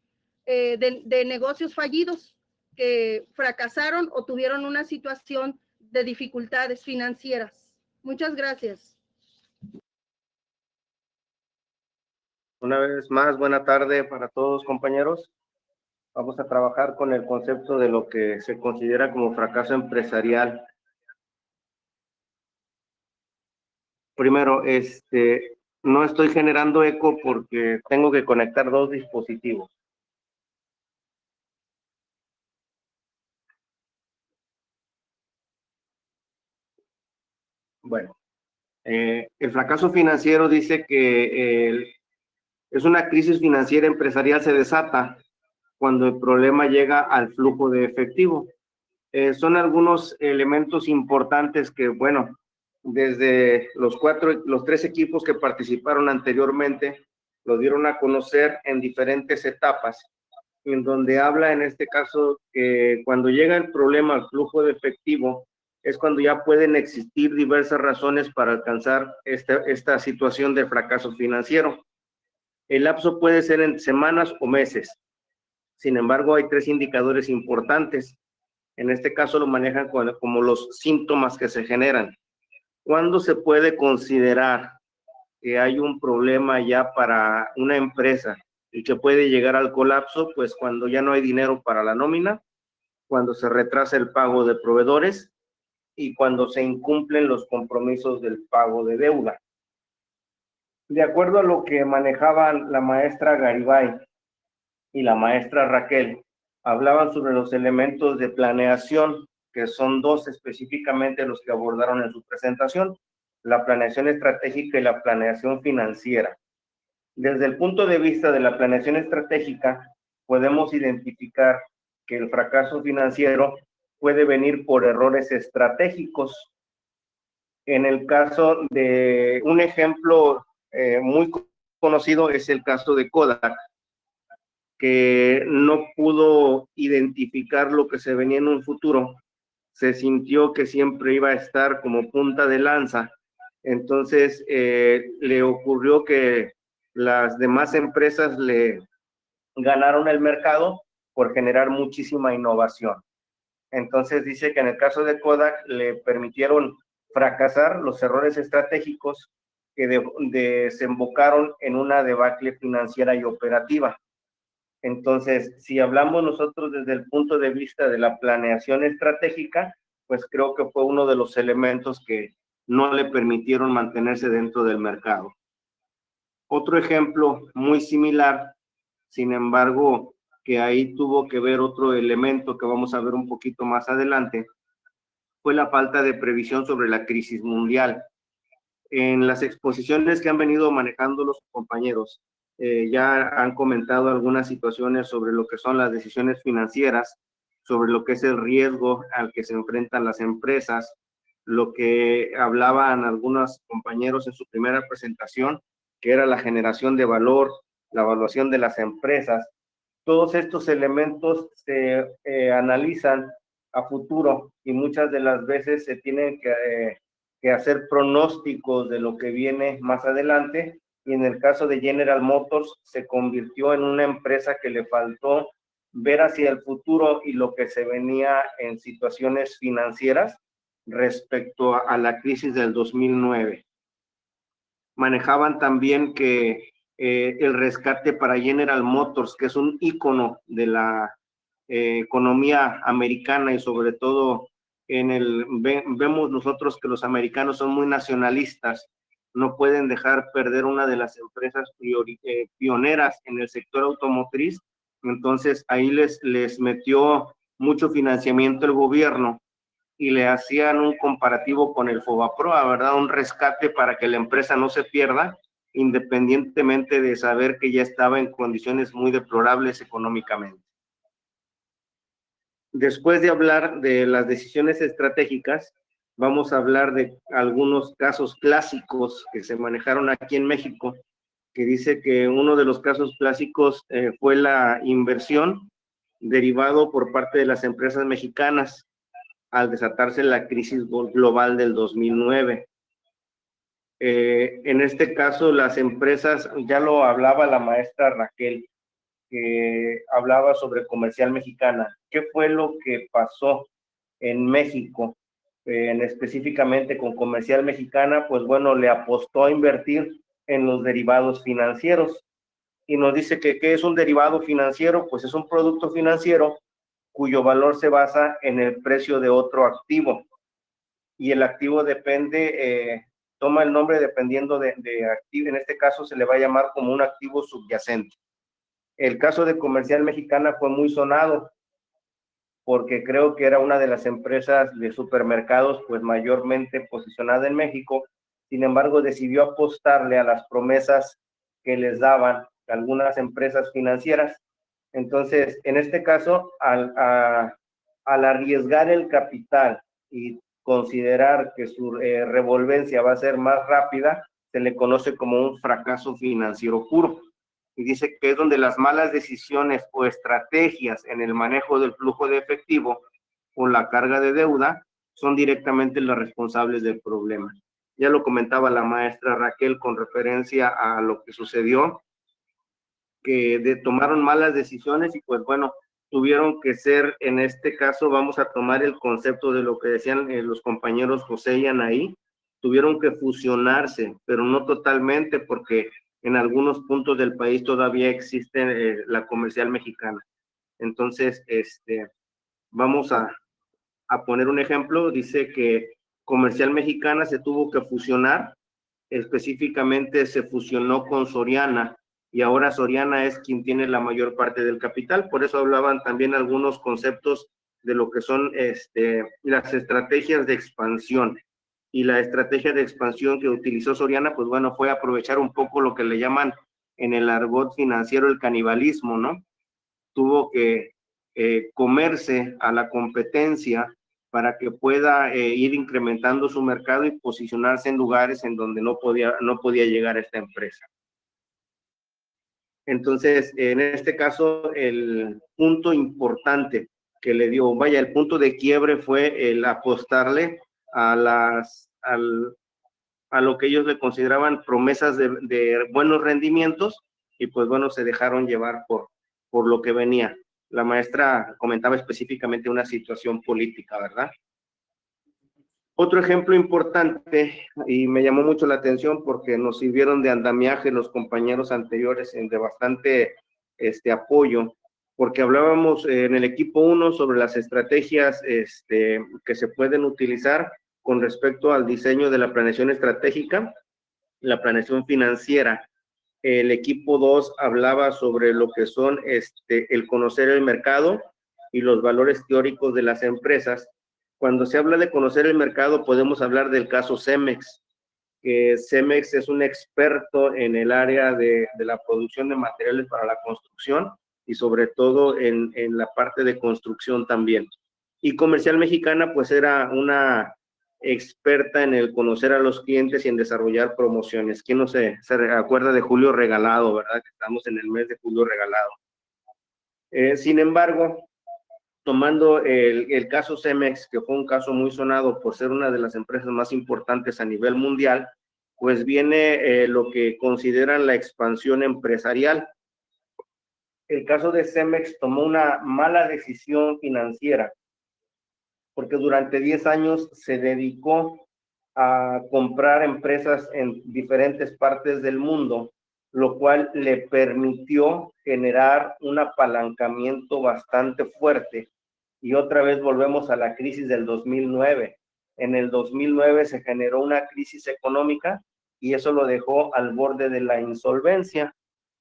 de negocios fallidos que fracasaron o tuvieron una situación de dificultades financieras. Muchas gracias. Una vez más, buena tarde para todos, compañeros. Vamos a trabajar con el concepto de lo que se considera como fracaso empresarial. Primero, no estoy generando eco porque tengo que conectar 2 dispositivos. Bueno, el fracaso financiero dice que es una crisis financiera empresarial se desata cuando el problema llega al flujo de efectivo. Son algunos elementos importantes que, bueno, desde los 3 equipos que participaron anteriormente, lo dieron a conocer en diferentes etapas, en donde habla en este caso que cuando llega el problema al flujo de efectivo, es cuando ya pueden existir diversas razones para alcanzar esta situación de fracaso financiero. El lapso puede ser en semanas o meses. Sin embargo, hay 3 indicadores importantes. En este caso lo manejan como los síntomas que se generan. ¿Cuándo se puede considerar que hay un problema ya para una empresa y que puede llegar al colapso? Pues cuando ya no hay dinero para la nómina, cuando se retrasa el pago de proveedores y cuando se incumplen los compromisos del pago de deuda. De acuerdo a lo que manejaban la maestra Garibay y la maestra Raquel, hablaban sobre los elementos de planeación, que son 2 específicamente los que abordaron en su presentación, la planeación estratégica y la planeación financiera. Desde el punto de vista de la planeación estratégica, podemos identificar que el fracaso financiero puede venir por errores estratégicos. En el caso de un ejemplo muy conocido es el caso de Kodak, que no pudo identificar lo que se venía en un futuro, se sintió que siempre iba a estar como punta de lanza, entonces le ocurrió que las demás empresas le ganaron el mercado por generar muchísima innovación. Entonces dice que en el caso de Kodak le permitieron fracasar los errores estratégicos que desembocaron en una debacle financiera y operativa. Entonces, si hablamos nosotros desde el punto de vista de la planeación estratégica, pues creo que fue uno de los elementos que no le permitieron mantenerse dentro del mercado. Otro ejemplo muy similar, sin embargo, que ahí tuvo que ver otro elemento que vamos a ver un poquito más adelante, fue la falta de previsión sobre la crisis mundial. En las exposiciones que han venido manejando los compañeros, ya han comentado algunas situaciones sobre lo que son las decisiones financieras, sobre lo que es el riesgo al que se enfrentan las empresas, lo que hablaban algunos compañeros en su primera presentación, que era la generación de valor, la evaluación de las empresas. Todos estos elementos se analizan a futuro y muchas de las veces se tienen que hacer pronósticos de lo que viene más adelante, y en el caso de General Motors se convirtió en una empresa que le faltó ver hacia el futuro y lo que se venía en situaciones financieras respecto a la crisis del 2009. Manejaban también que el rescate para General Motors, que es un ícono de la economía americana y sobre todo vemos nosotros que los americanos son muy nacionalistas, no pueden dejar perder una de las empresas pioneras en el sector automotriz, entonces ahí les metió mucho financiamiento el gobierno y le hacían un comparativo con el Fobaproa, ¿verdad? Un rescate para que la empresa no se pierda, independientemente de saber que ya estaba en condiciones muy deplorables económicamente. Después de hablar de las decisiones estratégicas, vamos a hablar de algunos casos clásicos que se manejaron aquí en México, que dice que uno de los casos clásicos fue la inversión derivado por parte de las empresas mexicanas al desatarse la crisis global del 2009. En este caso, las empresas, ya lo hablaba la maestra Raquel, que hablaba sobre Comercial Mexicana. ¿Qué fue lo que pasó en México? Específicamente con Comercial Mexicana, pues bueno, le apostó a invertir en los derivados financieros. Y nos dice que ¿qué es un derivado financiero? Pues es un producto financiero cuyo valor se basa en el precio de otro activo. Y el activo depende, toma el nombre dependiendo de activo. En este caso se le va a llamar como un activo subyacente. El caso de Comercial Mexicana fue muy sonado porque creo que era una de las empresas de supermercados pues mayormente posicionada en México. Sin embargo, decidió apostarle a las promesas que les daban algunas empresas financieras. Entonces, en este caso, al arriesgar el capital y considerar que su revolvencia va a ser más rápida, se le conoce como un fracaso financiero puro. Y dice que es donde las malas decisiones o estrategias en el manejo del flujo de efectivo o la carga de deuda son directamente las responsables del problema. Ya lo comentaba la maestra Raquel con referencia a lo que sucedió, que tomaron malas decisiones y pues bueno, tuvieron que ser, en este caso vamos a tomar el concepto de lo que decían los compañeros José y Anaí, tuvieron que fusionarse, pero no totalmente porque en algunos puntos del país todavía existe la Comercial Mexicana. Entonces, vamos a poner un ejemplo. Dice que Comercial Mexicana se tuvo que fusionar, específicamente se fusionó con Soriana, y ahora Soriana es quien tiene la mayor parte del capital. Por eso hablaban también algunos conceptos de lo que son las estrategias de expansión. Y la estrategia de expansión que utilizó Soriana, pues bueno, fue aprovechar un poco lo que le llaman en el argot financiero el canibalismo, ¿no? Tuvo que comerse a la competencia para que pueda ir incrementando su mercado y posicionarse en lugares en donde no podía llegar esta empresa. Entonces, en este caso, el punto importante que le dio, vaya, el punto de quiebre fue el apostarle a lo que ellos le consideraban promesas de buenos rendimientos, y pues bueno, se dejaron llevar por lo que venía. La maestra comentaba específicamente una situación política, ¿verdad? Otro ejemplo importante, y me llamó mucho la atención porque nos sirvieron de andamiaje los compañeros anteriores de bastante apoyo, porque hablábamos en el equipo 1 sobre las estrategias que se pueden utilizar con respecto al diseño de la planeación estratégica, la planeación financiera. El equipo 2 hablaba sobre lo que son el conocer el mercado y los valores teóricos de las empresas. Cuando se habla de conocer el mercado, podemos hablar del caso Cemex, que Cemex es un experto en el área de la producción de materiales para la construcción y sobre todo en la parte de construcción también. Y Comercial Mexicana, pues era una experta en el conocer a los clientes y en desarrollar promociones. ¿Quién no se acuerda de Julio Regalado, verdad? Que estamos en el mes de Julio Regalado. Sin embargo, tomando el caso Cemex, que fue un caso muy sonado por ser una de las empresas más importantes a nivel mundial, pues viene lo que consideran la expansión empresarial. El caso de Cemex tomó una mala decisión financiera, porque durante 10 años se dedicó a comprar empresas en diferentes partes del mundo, lo cual le permitió generar un apalancamiento bastante fuerte. Y otra vez volvemos a la crisis del 2009. En el 2009 se generó una crisis económica y eso lo dejó al borde de la insolvencia.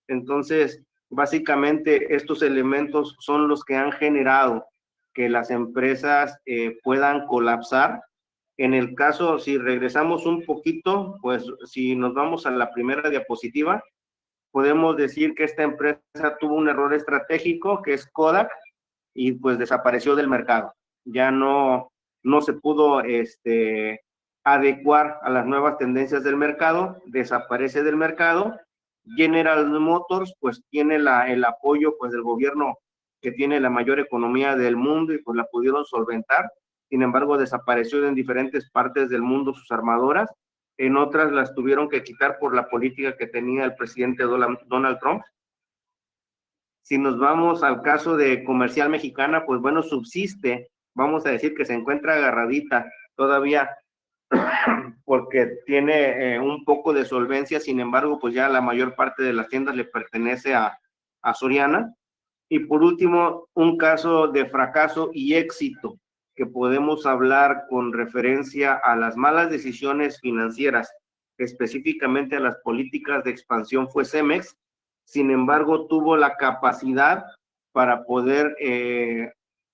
Entonces, básicamente estos elementos son los que han generado que las empresas puedan colapsar. En el caso, si regresamos un poquito, pues si nos vamos a la primera diapositiva, podemos decir que esta empresa tuvo un error estratégico, que es Kodak, y pues desapareció del mercado. Ya no se pudo adecuar a las nuevas tendencias del mercado, desaparece del mercado. General Motors pues tiene el apoyo pues del gobierno que tiene la mayor economía del mundo y pues la pudieron solventar. Sin embargo, desapareció en diferentes partes del mundo sus armadoras. En otras las tuvieron que quitar por la política que tenía el presidente Donald Trump. Si nos vamos al caso de Comercial Mexicana, pues bueno, subsiste, vamos a decir que se encuentra agarradita todavía porque tiene un poco de solvencia, sin embargo, pues ya la mayor parte de las tiendas le pertenece a Soriana. Y por último, un caso de fracaso y éxito que podemos hablar con referencia a las malas decisiones financieras, específicamente a las políticas de expansión, fue Cemex. Sin embargo, tuvo la capacidad para poder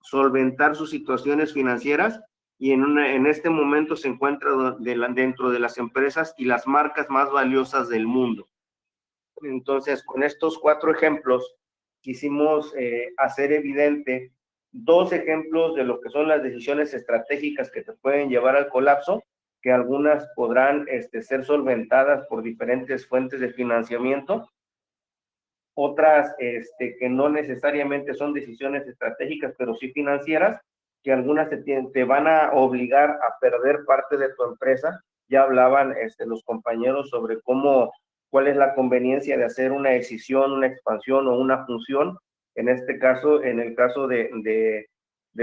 solventar sus situaciones financieras y en este momento se encuentra dentro de las empresas y las marcas más valiosas del mundo. Entonces, con estos 4 ejemplos, quisimos hacer evidente 2 ejemplos de lo que son las decisiones estratégicas que te pueden llevar al colapso, que algunas podrán ser solventadas por diferentes fuentes de financiamiento, otras que no necesariamente son decisiones estratégicas, pero sí financieras, que algunas te van a obligar a perder parte de tu empresa. Ya hablaban los compañeros sobre cuál es la conveniencia de hacer una escisión, una expansión o una función. En este caso, en el caso de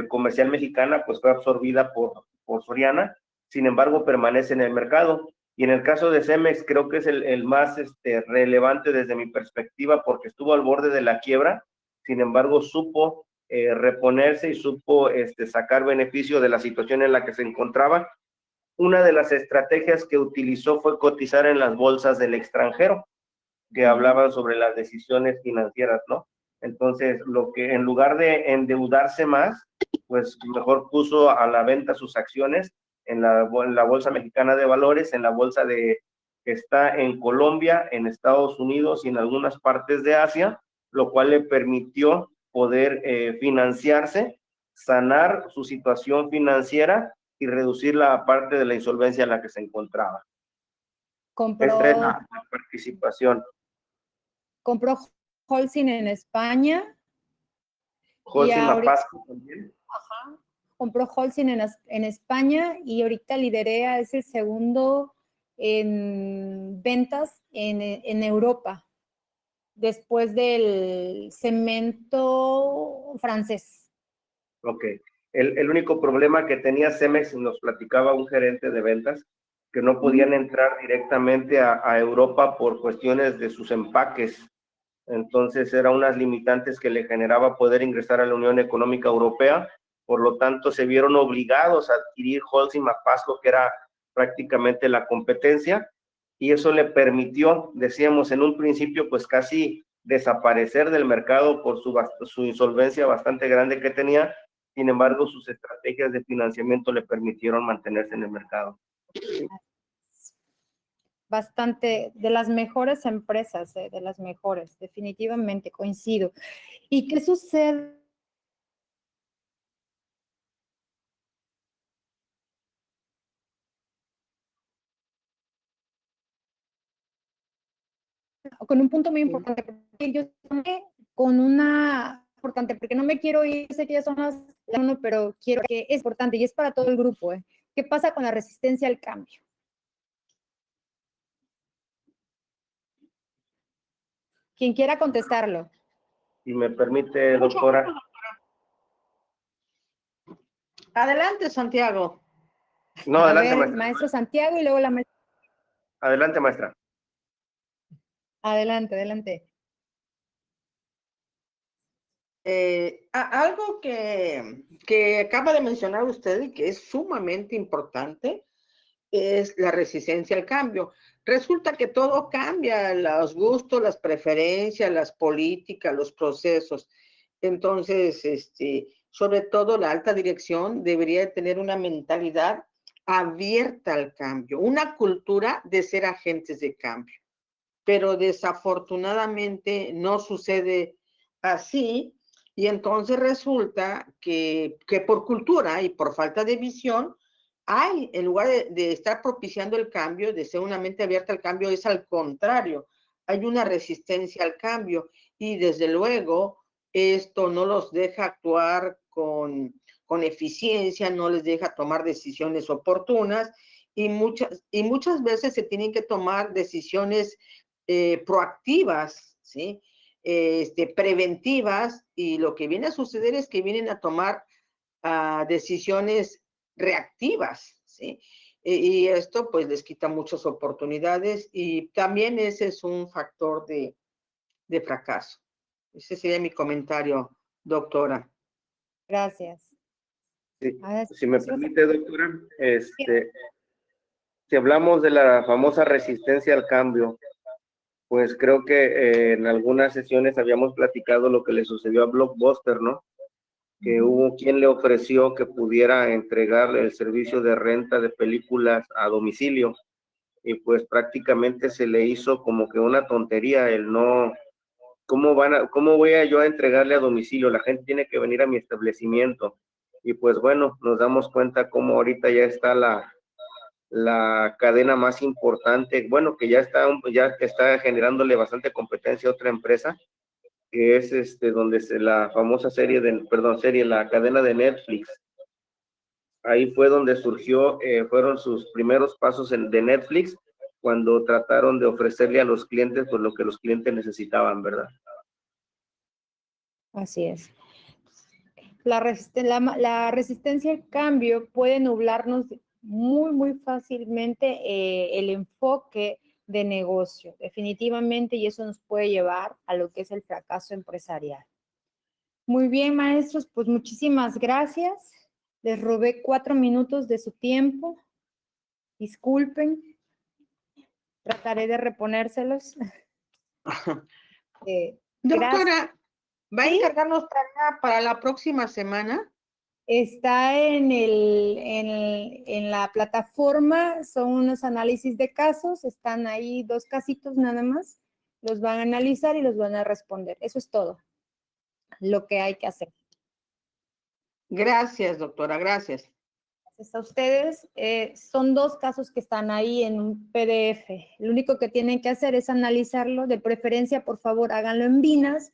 Comercial Mexicana, pues fue absorbida por Soriana, sin embargo permanece en el mercado. Y en el caso de Cemex, creo que es el más relevante desde mi perspectiva, porque estuvo al borde de la quiebra, sin embargo supo reponerse y supo sacar beneficio de la situación en la que se encontraba. Una de las estrategias que utilizó fue cotizar en las bolsas del extranjero, que hablaban sobre las decisiones financieras, ¿no? Entonces, lo que en lugar de endeudarse más, pues mejor puso a la venta sus acciones en la Bolsa Mexicana de Valores, en la bolsa que está en Colombia, en Estados Unidos y en algunas partes de Asia, lo cual le permitió poder financiarse, sanar su situación financiera y reducir la parte de la insolvencia en la que se encontraba. Esta es la participación. Compró Holcim en España. Holcim Mapasco también. Ajá. Compró Holcim en España y ahorita lidera, es el segundo en ventas en Europa, después del cemento francés. Ok. El único problema que tenía Cemex, nos platicaba un gerente de ventas, que no podían entrar directamente a Europa por cuestiones de sus empaques. Entonces, eran unas limitantes que le generaba poder ingresar a la Unión Económica Europea. Por lo tanto, se vieron obligados a adquirir Holcim Mapasco, que era prácticamente la competencia, y eso le permitió, decíamos en un principio, pues casi desaparecer del mercado por su insolvencia bastante grande que tenía. Sin embargo, sus estrategias de financiamiento le permitieron mantenerse en el mercado. Bastante, de las mejores empresas, de las mejores, definitivamente, coincido. ¿Y qué sucede? Con un punto muy importante, porque yo con una importante, porque no me quiero ir, sé que ya son las 1, pero quiero que es importante y es para todo el grupo. ¿Qué pasa con la resistencia al cambio? Quien quiera contestarlo. Si me permite, doctora. Adelante, Santiago. No, adelante, maestra. Maestro Santiago y luego la maestra. Adelante, maestra. Adelante, adelante. Algo que acaba de mencionar usted y que es sumamente importante es la resistencia al cambio. Resulta que todo cambia, los gustos, las preferencias, las políticas, los procesos. Entonces, sobre todo la alta dirección debería tener una mentalidad abierta al cambio, una cultura de ser agentes de cambio. Pero desafortunadamente no sucede así, y entonces resulta que por cultura y por falta de visión, en lugar de estar propiciando el cambio, de ser una mente abierta al cambio, es al contrario, hay una resistencia al cambio, y desde luego esto no los deja actuar con eficiencia, no les deja tomar decisiones oportunas, y muchas veces se tienen que tomar decisiones proactivas, ¿sí? Preventivas, y lo que viene a suceder es que vienen a tomar decisiones reactivas, ¿sí? Y esto pues les quita muchas oportunidades, y también ese es un factor de fracaso. Ese sería mi comentario, doctora. Gracias. Sí, si me permite, doctora, si hablamos de la famosa resistencia al cambio, pues creo que en algunas sesiones habíamos platicado lo que le sucedió a Blockbuster, ¿no? Que hubo quien le ofreció que pudiera entregar el servicio de renta de películas a domicilio, y pues prácticamente se le hizo como que una tontería el no, ¿cómo voy yo a entregarle a domicilio? La gente tiene que venir a mi establecimiento. Y pues bueno, nos damos cuenta cómo ahorita ya está la cadena más importante, bueno, que ya está generándole bastante competencia a otra empresa, que es donde la famosa la cadena de Netflix. Ahí fue donde surgió, fueron sus primeros pasos de Netflix, cuando trataron de ofrecerle a los clientes pues lo que los clientes necesitaban, ¿verdad? Así es. La resistencia al cambio puede nublarnos muy, muy fácilmente el enfoque de negocio, definitivamente, y eso nos puede llevar a lo que es el fracaso empresarial. Muy bien, maestros, pues muchísimas gracias. Les robé 4 minutos de su tiempo. Disculpen. Trataré de reponérselos. Doctora, ¿va a encargarnos tarea para la próxima semana? Está en la plataforma, son unos análisis de casos, están ahí 2 casitos nada más, los van a analizar y los van a responder. Eso es todo lo que hay que hacer. Gracias, doctora, gracias. Gracias a ustedes. Son 2 casos que están ahí en un PDF. Lo único que tienen que hacer es analizarlo. De preferencia, por favor, háganlo en Binas.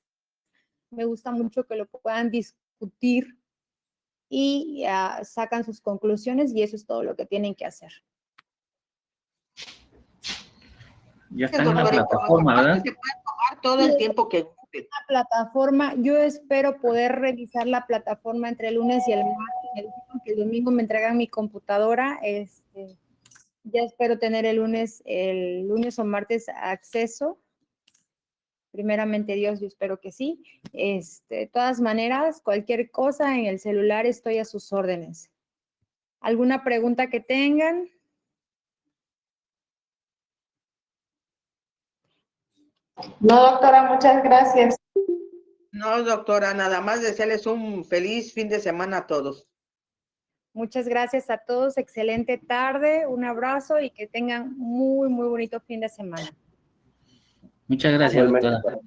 Me gusta mucho que lo puedan discutir y sacan sus conclusiones, y eso es todo lo que tienen que hacer. Ya están en la plataforma, ¿verdad? Se puede tomar todo el tiempo que guste. La plataforma, yo espero poder revisar la plataforma entre el lunes y el martes me dijeron que el domingo me entregan mi computadora. Ya espero tener el lunes o martes acceso. Primeramente Dios, yo espero que sí. De todas maneras, cualquier cosa en el celular estoy a sus órdenes. ¿Alguna pregunta que tengan? No, doctora, muchas gracias. No, doctora, nada más desearles un feliz fin de semana a todos. Muchas gracias a todos. Excelente tarde. Un abrazo y que tengan muy, muy bonito fin de semana. Muchas gracias, Igualmente, doctora.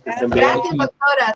para- Gracias, doctora.